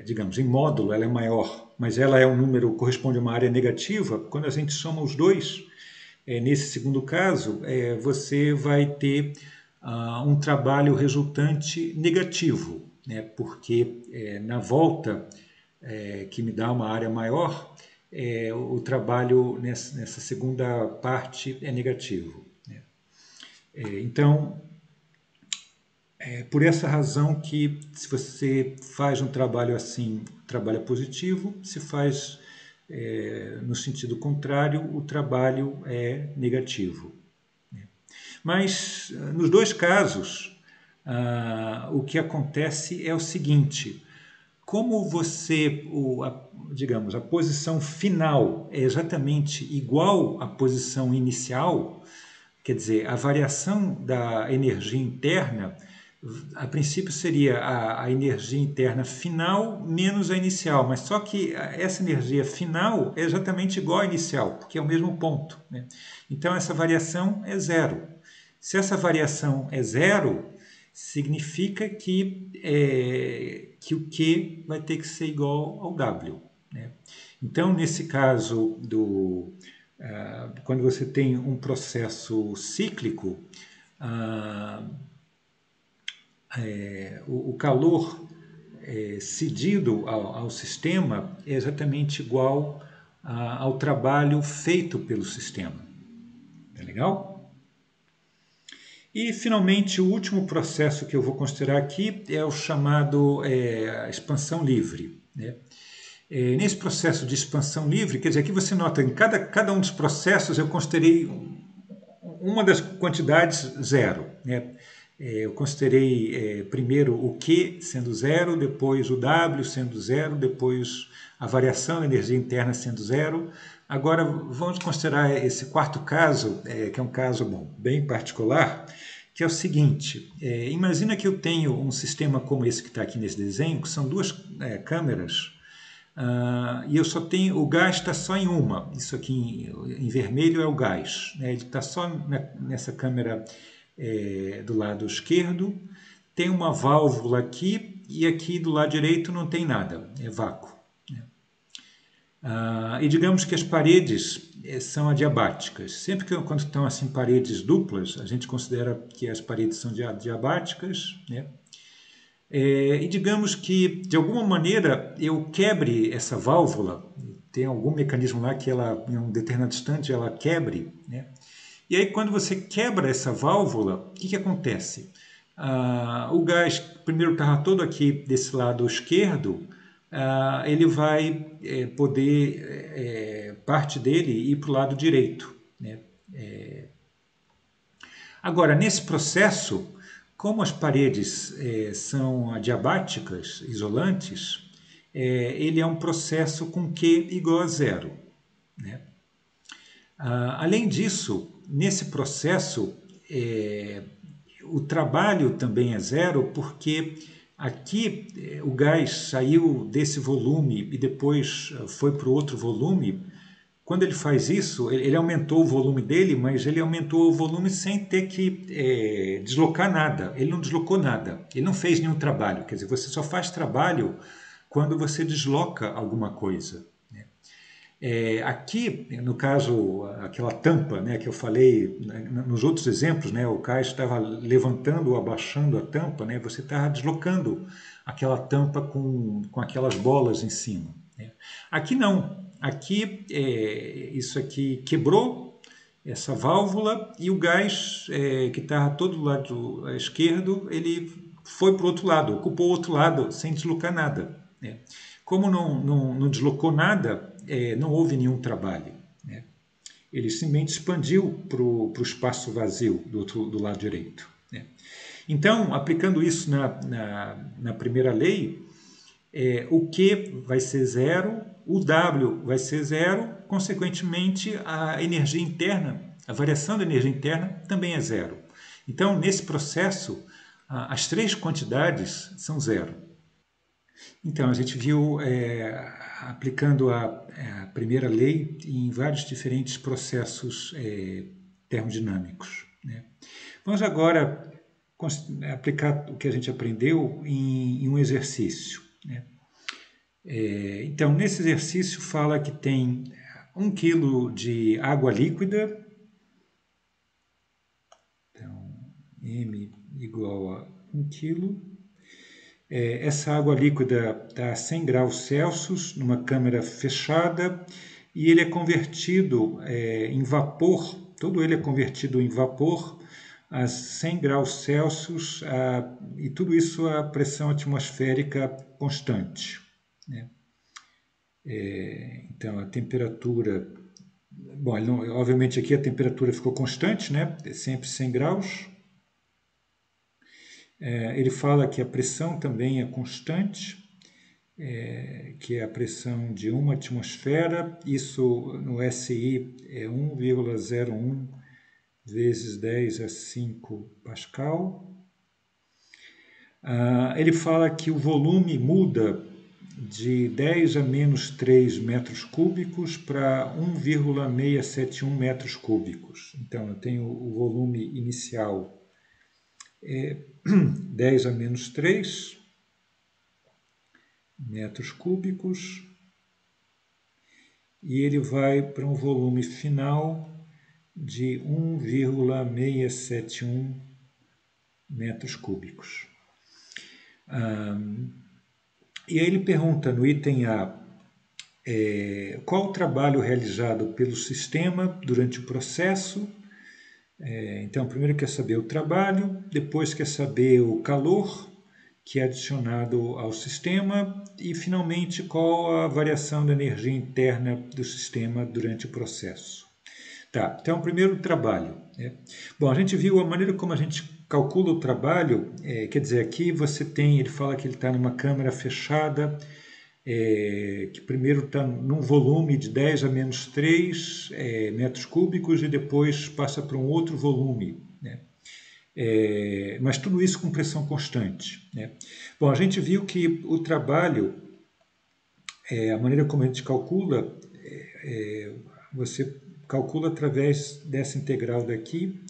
digamos, em módulo, ela é maior, mas ela é um número, corresponde a uma área negativa, quando a gente soma os dois, nesse segundo caso, você vai ter um trabalho resultante negativo, né? Porque na volta, que me dá uma área maior, o trabalho nessa segunda parte é negativo, né? Então, por essa razão que se você faz um trabalho assim, o trabalho é positivo, se faz no sentido contrário, o trabalho é negativo. Mas, nos dois casos, o que acontece é o seguinte: como digamos, a posição final é exatamente igual à posição inicial, quer dizer, a variação da energia interna, a princípio seria a energia interna final menos a inicial, mas só que essa energia final é exatamente igual à inicial, porque é o mesmo ponto, né? Então essa variação é zero. Se essa variação é zero, significa que o Q vai ter que ser igual ao W, né? Então, nesse caso, quando você tem um processo cíclico, o calor cedido ao sistema é exatamente igual ao trabalho feito pelo sistema. Tá legal? E, finalmente, o último processo que eu vou considerar aqui é o chamado expansão livre, né? Nesse processo de expansão livre, quer dizer, aqui você nota em cada um dos processos eu considerei uma das quantidades zero, né? Eu considerei primeiro o Q sendo zero, depois o W sendo zero, depois a variação da energia interna sendo zero. Agora vamos considerar esse quarto caso, que é um caso bem particular, que é o seguinte: imagina que eu tenho um sistema como esse que está aqui nesse desenho, que são duas câmeras, e eu só tenho, o gás está só em uma. Isso aqui em vermelho é o gás, né? Ele está só nessa câmera do lado esquerdo. Tem uma válvula aqui e aqui do lado direito não tem nada, é vácuo, né? E digamos que as paredes são adiabáticas. Sempre que quando estão assim paredes duplas, a gente considera que as paredes são adiabáticas, né? E digamos que, de alguma maneira, eu quebre essa válvula, tem algum mecanismo lá que ela, em um determinado instante, ela quebre, né? E aí, quando você quebra essa válvula, o que acontece? O gás, primeiro estava todo aqui desse lado esquerdo, ele vai poder, parte dele, ir para o lado direito, né? Agora, nesse processo, como as paredes são adiabáticas, isolantes, ele é um processo com Q igual a zero, né? Além disso, nesse processo, o trabalho também é zero, porque aqui o gás saiu desse volume e depois foi para o outro volume. Quando ele faz isso, ele aumentou o volume dele, mas ele aumentou o volume sem ter que deslocar nada. Ele não deslocou nada, ele não fez nenhum trabalho. Quer dizer, você só faz trabalho quando você desloca alguma coisa, né? Aqui, no caso, aquela tampa, né, que eu falei, nos outros exemplos, né, o Caio estava levantando ou abaixando a tampa, né, você estava deslocando aquela tampa com aquelas bolas em cima, né? Aqui não. Aqui, isso aqui quebrou essa válvula e o gás que estava todo do lado esquerdo, ele foi para o outro lado, ocupou o outro lado sem deslocar nada, né? Como não deslocou nada, não houve nenhum trabalho, né? ele simplesmente expandiu para o espaço vazio do lado direito, né? Então, aplicando isso na primeira lei, o Q vai ser zero, o W vai ser zero, consequentemente a energia interna, a variação da energia interna também é zero. Então, nesse processo, as três quantidades são zero. Então, a gente viu aplicando a primeira lei em vários diferentes processos termodinâmicos, né? Vamos agora aplicar o que a gente aprendeu em um exercício, né? Então, nesse exercício fala que tem 1 quilo de água líquida, então M igual a 1 quilo. Essa água líquida está a 100 graus Celsius numa câmara fechada e ele é convertido em vapor, todo ele é convertido em vapor a 100 graus Celsius e tudo isso a pressão atmosférica constante, né? Então a temperatura, bom, obviamente aqui a temperatura ficou constante, né? É sempre 100 graus. Ele fala que a pressão também é constante, que é a pressão de uma atmosfera, isso no SI é 1,01 vezes 10 a 5 Pascal. Ele fala que o volume muda de 10 a menos 3 metros cúbicos para 1,671 metros cúbicos. Então, eu tenho o volume inicial 10 a menos 3 metros cúbicos e ele vai para um volume final de 1,671 metros cúbicos. E aí ele pergunta no item A, qual o trabalho realizado pelo sistema durante o processo? Então, primeiro quer saber o trabalho, depois quer saber o calor que é adicionado ao sistema e, finalmente, qual a variação da energia interna do sistema durante o processo. Tá, então, primeiro o trabalho, né? Bom, a gente viu a maneira como a gente calcula o trabalho, quer dizer, aqui você tem, ele fala que ele está numa câmara fechada, que primeiro está num volume de 10 a menos 3 metros cúbicos e depois passa para um outro volume, né? Mas tudo isso com pressão constante, né? Bom, a gente viu que o trabalho, a maneira como a gente calcula, você calcula através dessa integral daqui,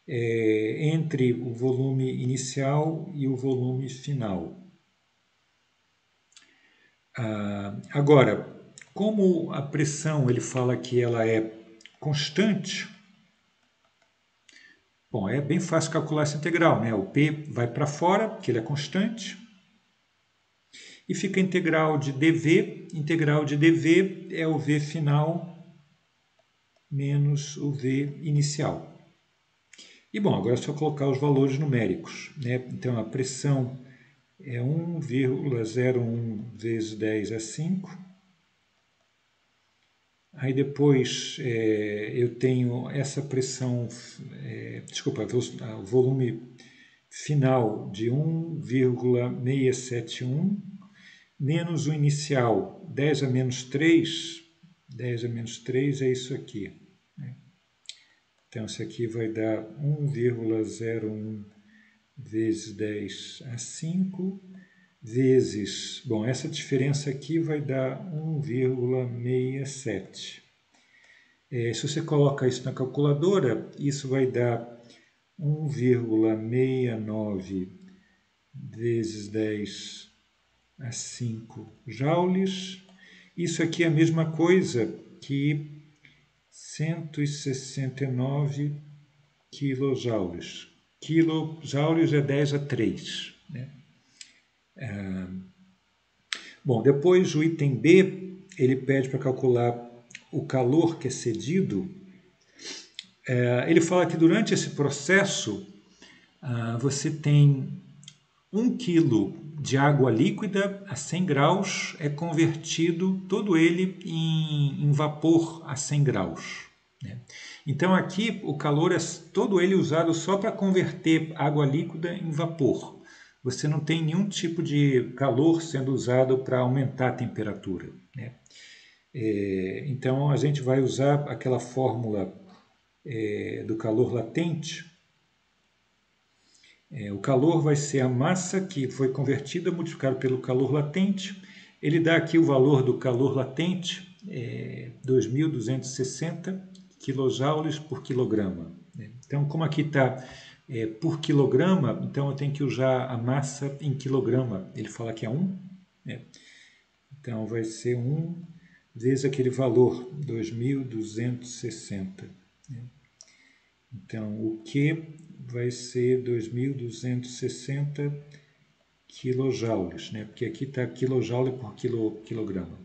entre o volume inicial e o volume final. Agora, como a pressão ele fala que ela é constante, bom, é bem fácil calcular essa integral, né? O P vai para fora, porque ele é constante, e fica a integral de dV é o V final menos o V inicial. E bom, agora é só colocar os valores numéricos, né? Então a pressão é 1,01 vezes 10 a 5. Aí depois eu tenho essa pressão, o volume final de 1,671 menos o inicial 10 a menos 3, 10 a menos 3 é isso aqui, né? Então isso aqui vai dar 1,01 vezes 10 a 5 vezes, bom, essa diferença aqui vai dar 1,67. Se você coloca isso na calculadora, isso vai dar 1,69 vezes 10 a 5 joules. Isso aqui é a mesma coisa que 169 quilojoules. Quilojoules é 10 a 3, né? Bom, depois o item B, ele pede para calcular o calor que é cedido. Ele fala que durante esse processo você tem 1 quilo de água líquida a 100 graus é convertido todo ele em vapor a 100 graus, né? Então aqui o calor é todo ele usado só para converter água líquida em vapor. Você não tem nenhum tipo de calor sendo usado para aumentar a temperatura, né? Então a gente vai usar aquela fórmula do calor latente. O calor vai ser a massa que foi convertida, multiplicado pelo calor latente. Ele dá aqui o valor do calor latente, 2.260 kJ por quilograma, né? Então, como aqui está por quilograma, então eu tenho que usar a massa em quilograma. Ele fala que é 1, né? Então vai ser 1 vezes aquele valor, 2.260, né? Então, o Q vai ser 2.260 quilojoules, né? Porque aqui está quilojoule por quilograma.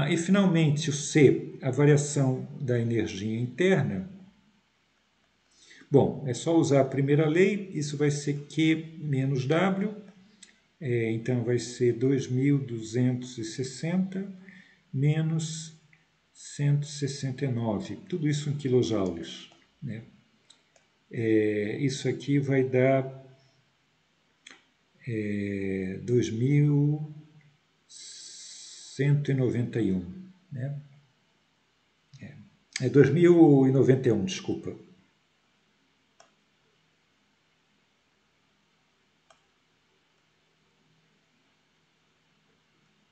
E, finalmente, o C, a variação da energia interna. Bom, é só usar a primeira lei, isso vai ser Q menos W, então vai ser 2.260 menos 169, tudo isso em quilojoules, né? Isso aqui vai dar 2.191, né? 2.091, desculpa.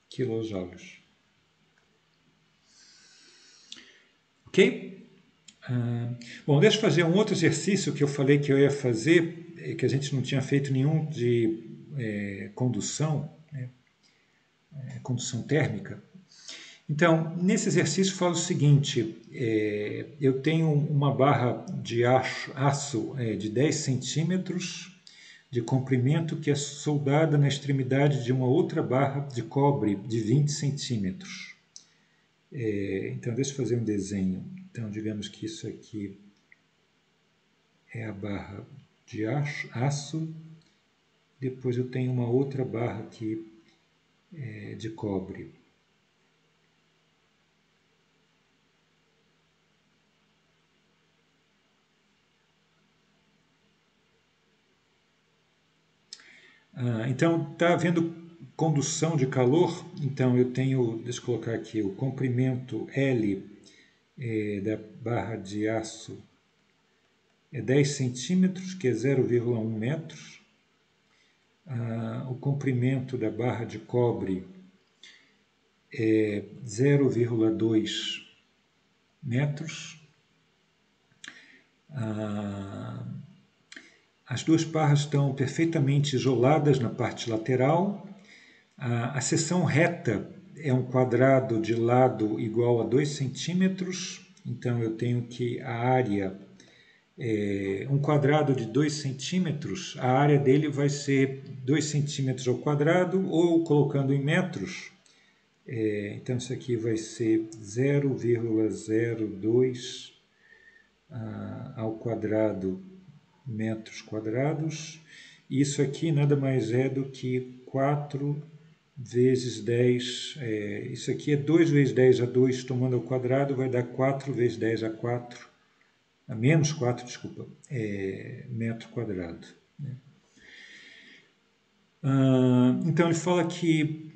Quilojoules. Ok? Bom, deixa eu fazer um outro exercício que eu falei que eu ia fazer, que a gente não tinha feito nenhum de condução, né? Condução térmica. Então, nesse exercício fala o seguinte, eu tenho uma barra de aço de 10 centímetros de comprimento que é soldada na extremidade de uma outra barra de cobre de 20 centímetros. Então, deixa eu fazer um desenho. Então, digamos que isso aqui é a barra de aço. Depois eu tenho uma outra barra aqui de cobre. Então, está havendo condução de calor. Então, eu tenho, deixa eu colocar aqui, o comprimento L da barra de aço é 10 centímetros, que é 0,1 metros. O comprimento da barra de cobre é 0,2 metros. As duas barras estão perfeitamente isoladas na parte lateral. A seção reta é um quadrado de lado igual a 2 centímetros. Então, eu tenho que a área, um quadrado de 2 centímetros, a área dele vai ser 2 centímetros ao quadrado, ou colocando em metros, então isso aqui vai ser 0,02 ao quadrado metros quadrados. Isso aqui nada mais é do que 4 vezes 10, isso aqui é 2 vezes 10 a 2, tomando ao quadrado, vai dar 4 vezes 10 a 4, a menos 4, desculpa, metro quadrado, né? Então ele fala que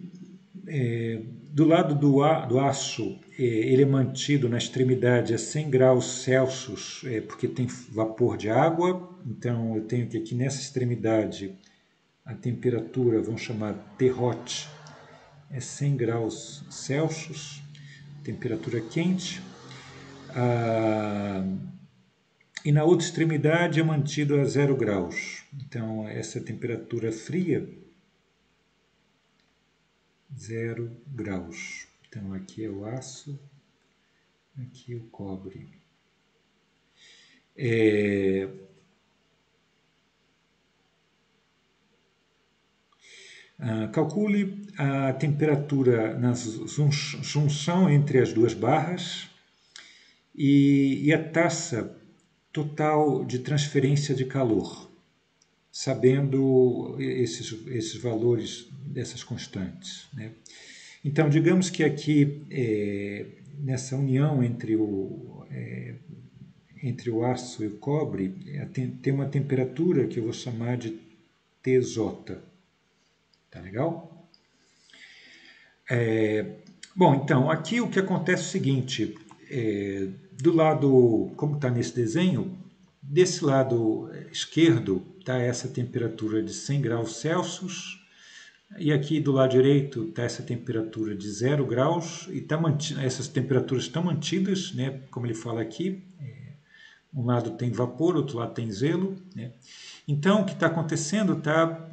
do lado do aço, ele é mantido na extremidade a 100 graus Celsius, porque tem vapor de água. Então eu tenho que aqui nessa extremidade a temperatura, vamos chamar T-hot, é 100 graus Celsius, temperatura quente. E na outra extremidade é mantido a 0 graus. Então essa temperatura fria, 0 graus. Então aqui é o aço, aqui o cobre. Calcule a temperatura na junção entre as duas barras e a taxa total de transferência de calor, sabendo esses valores dessas constantes, né? Então, digamos que aqui, nessa união entre o aço e o cobre, tem uma temperatura que eu vou chamar de Tj. Tá legal? Bom, então, aqui o que acontece é o seguinte, do lado, como está nesse desenho, desse lado esquerdo está essa temperatura de 100 graus Celsius, e aqui do lado direito está essa temperatura de 0 graus, e essas temperaturas estão mantidas, né, como ele fala aqui, um lado tem vapor, outro lado tem gelo, né? Então, o que está acontecendo está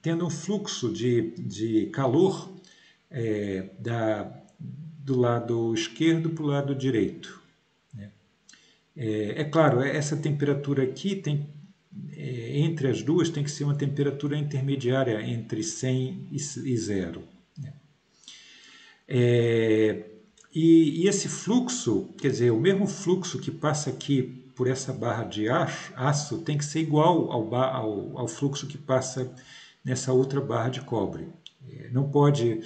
tendo um fluxo de calor do lado esquerdo para o lado direito. Né? Claro, essa temperatura aqui entre as duas tem que ser uma temperatura intermediária entre 100 e 0. Né? E esse fluxo, quer dizer, o mesmo fluxo que passa aqui por essa barra de aço tem que ser igual ao fluxo que passa nessa outra barra de cobre. Não pode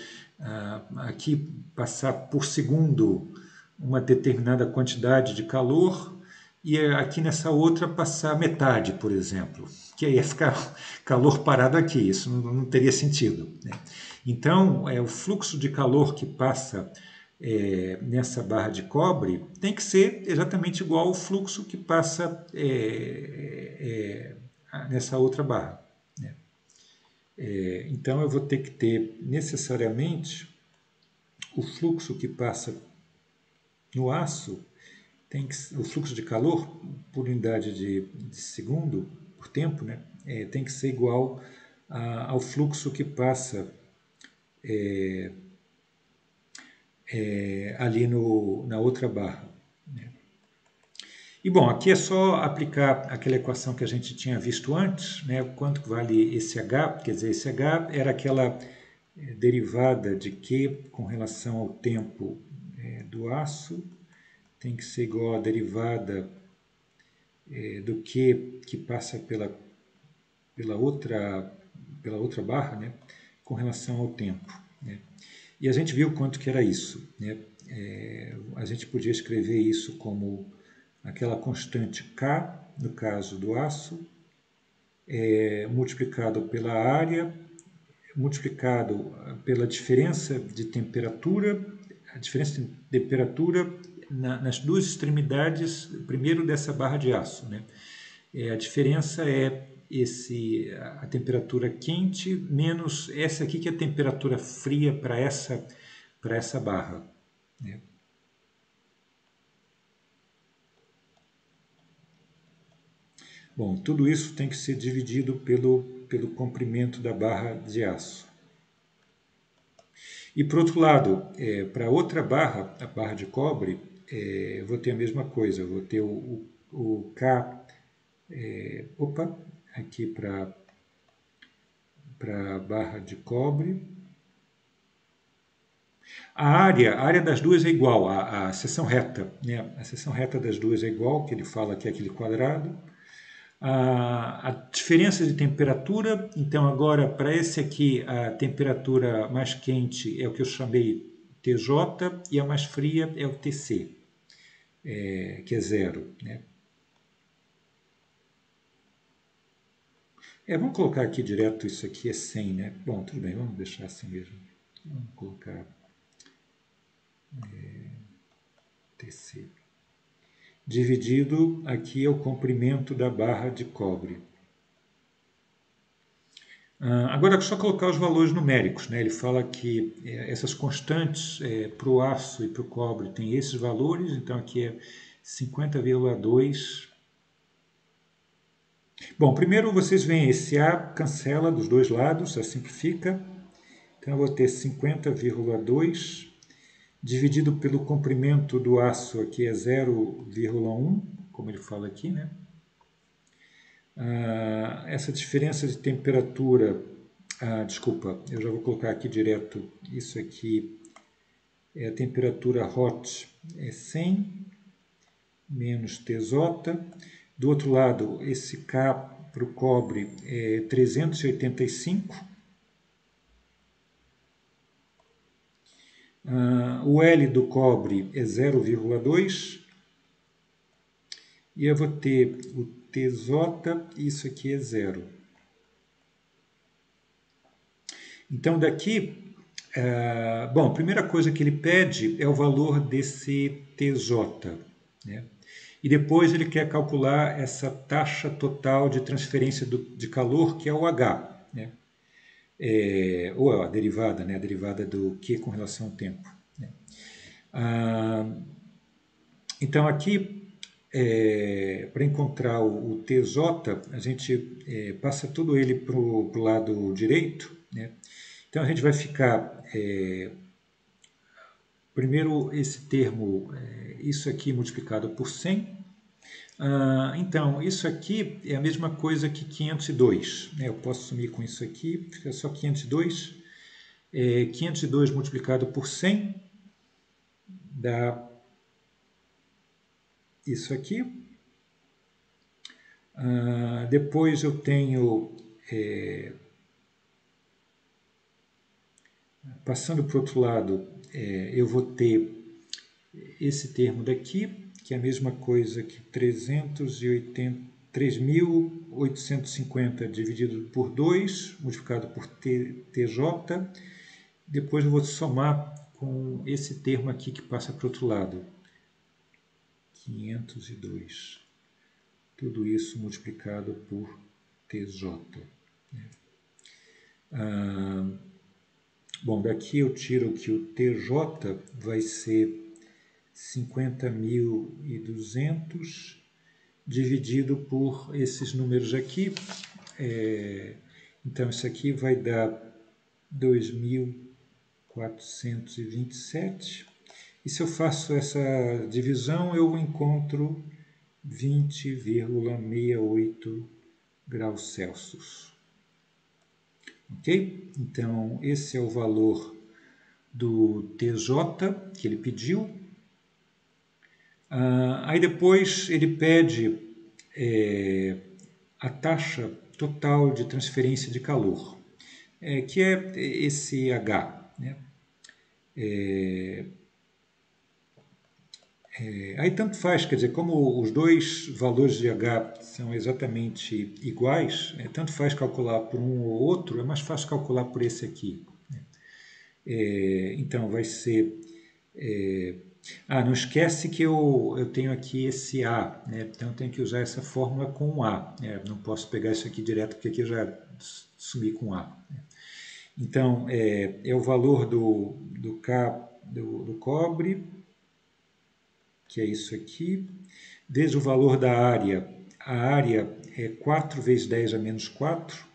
aqui passar por segundo uma determinada quantidade de calor e aqui nessa outra passar metade, por exemplo, que aí ia ficar calor parado aqui, isso não teria sentido. Né? Então, o fluxo de calor que passa nessa barra de cobre tem que ser exatamente igual ao fluxo que passa nessa outra barra. Né? Então eu vou ter que ter necessariamente o fluxo que passa no aço, o fluxo de calor por unidade de segundo, por tempo, né, tem que ser igual ao fluxo que passa ali na outra barra. Né? E bom, aqui é só aplicar aquela equação que a gente tinha visto antes, né? Quanto que vale esse H, quer dizer, esse H era aquela derivada de Q com relação ao tempo do aço, tem que ser igual à derivada do Q que passa pela outra barra, né? Com relação ao tempo. Né? E a gente viu quanto que era isso. Né? A gente podia escrever isso como aquela constante K, no caso do aço, multiplicado pela área, multiplicado pela diferença de temperatura, a diferença de temperatura nas duas extremidades, primeiro dessa barra de aço. Né? A diferença é a temperatura quente menos essa aqui que é a temperatura fria para essa barra. Né? Bom, tudo isso tem que ser dividido pelo comprimento da barra de aço. E por outro lado, para outra barra, a barra de cobre, eu vou ter a mesma coisa, eu vou ter o K, aqui para a barra de cobre. A área das duas é igual, a seção reta, né? A seção reta das duas é igual, que ele fala que é aquele quadrado. A diferença de temperatura, então agora para esse aqui a temperatura mais quente é o que eu chamei TJ e a mais fria é o TC, que é 0. Né? Vamos colocar aqui direto, isso aqui é 100, né? Bom, tudo bem, vamos deixar assim mesmo. Vamos colocar TC. Dividido aqui é o comprimento da barra de cobre. Agora é só colocar os valores numéricos. Né? Ele fala que essas constantes para o aço e para o cobre tem esses valores, então aqui é 50,2. Bom, primeiro vocês veem esse A cancela dos dois lados, assim que fica. Então eu vou ter 50,2 dividido pelo comprimento do aço, aqui é 0,1, como ele fala aqui, né? Essa diferença de temperatura, desculpa, eu já vou colocar aqui direto, isso aqui é a temperatura hot, é 100 menos TJ. Do outro lado, esse K para o cobre é 385. O L do cobre é 0,2. E eu vou ter o TJ, isso aqui é 0. Então, daqui, bom, a primeira coisa que ele pede é o valor desse TJ, né? E depois ele quer calcular essa taxa total de transferência de calor, que é o H, né? Ou a derivada, né? A derivada do Q com relação ao tempo, né? Então, aqui, para encontrar o TJ, a gente passa todo ele para o lado direito, né? Então, a gente vai ficar, primeiro, esse termo, isso aqui multiplicado por 100. Então, isso aqui é a mesma coisa que 502. Né? Eu posso sumir com isso aqui, fica só 502. 502 multiplicado por 100 dá isso aqui. Depois eu tenho, passando para o outro lado, eu vou ter esse termo daqui, que é a mesma coisa que 3.850 dividido por 2, multiplicado por TJ. Depois eu vou somar com esse termo aqui que passa para o outro lado, 502. Tudo isso multiplicado por TJ. Bom, daqui eu tiro que o TJ vai ser 50.200 dividido por esses números aqui. Então, isso aqui vai dar 2.427. E se eu faço essa divisão, eu encontro 20,68 graus Celsius. Ok? Então, esse é o valor do TJ que ele pediu. Aí depois ele pede a taxa total de transferência de calor, que é esse H, né? Aí tanto faz, quer dizer, como os dois valores de H são exatamente iguais, tanto faz calcular por um ou outro, é mais fácil calcular por esse aqui. Então vai ser... não esquece que eu tenho aqui esse A, né? Então eu tenho que usar essa fórmula com A. Né? Não posso pegar isso aqui direto, porque aqui eu já sumi com A. Né? Então, é o valor do K do cobre, que é isso aqui, vezes o valor da área. A área é 4 vezes 10 a menos 4.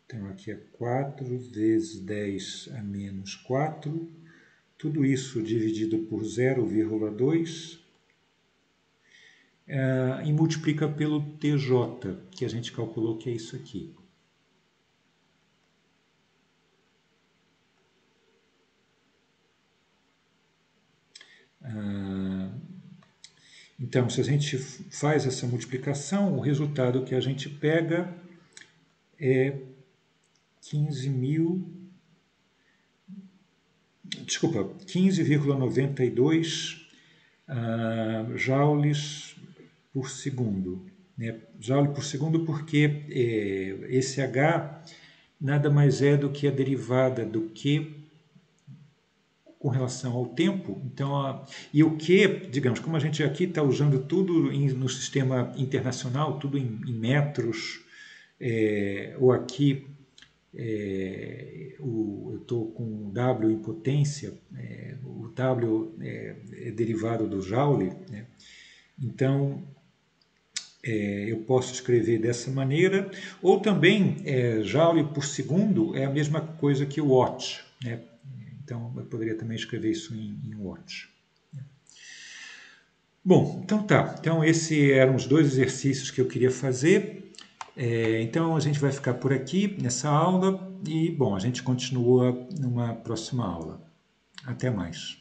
Então, aqui é 4 vezes 10 a menos 4. Tudo isso dividido por 0,2 e multiplica pelo TJ, que a gente calculou que é isso aqui. Então, se a gente faz essa multiplicação, o resultado que a gente pega é 15,92 joules por segundo. Né? Joule por segundo porque esse H nada mais é do que a derivada do Q com relação ao tempo. Então, e o Q, digamos, como a gente aqui está usando tudo no sistema internacional, tudo em metros, ou aqui eu estou com W em potência, o W é derivado do Joule, né? Então, eu posso escrever dessa maneira, ou também Joule por segundo é a mesma coisa que Watt, né? Então, eu poderia também escrever isso em Watt. Bom, então tá. Então, esses eram os dois exercícios que eu queria fazer. Então, a gente vai ficar por aqui nessa aula e, bom, a gente continua numa próxima aula. Até mais.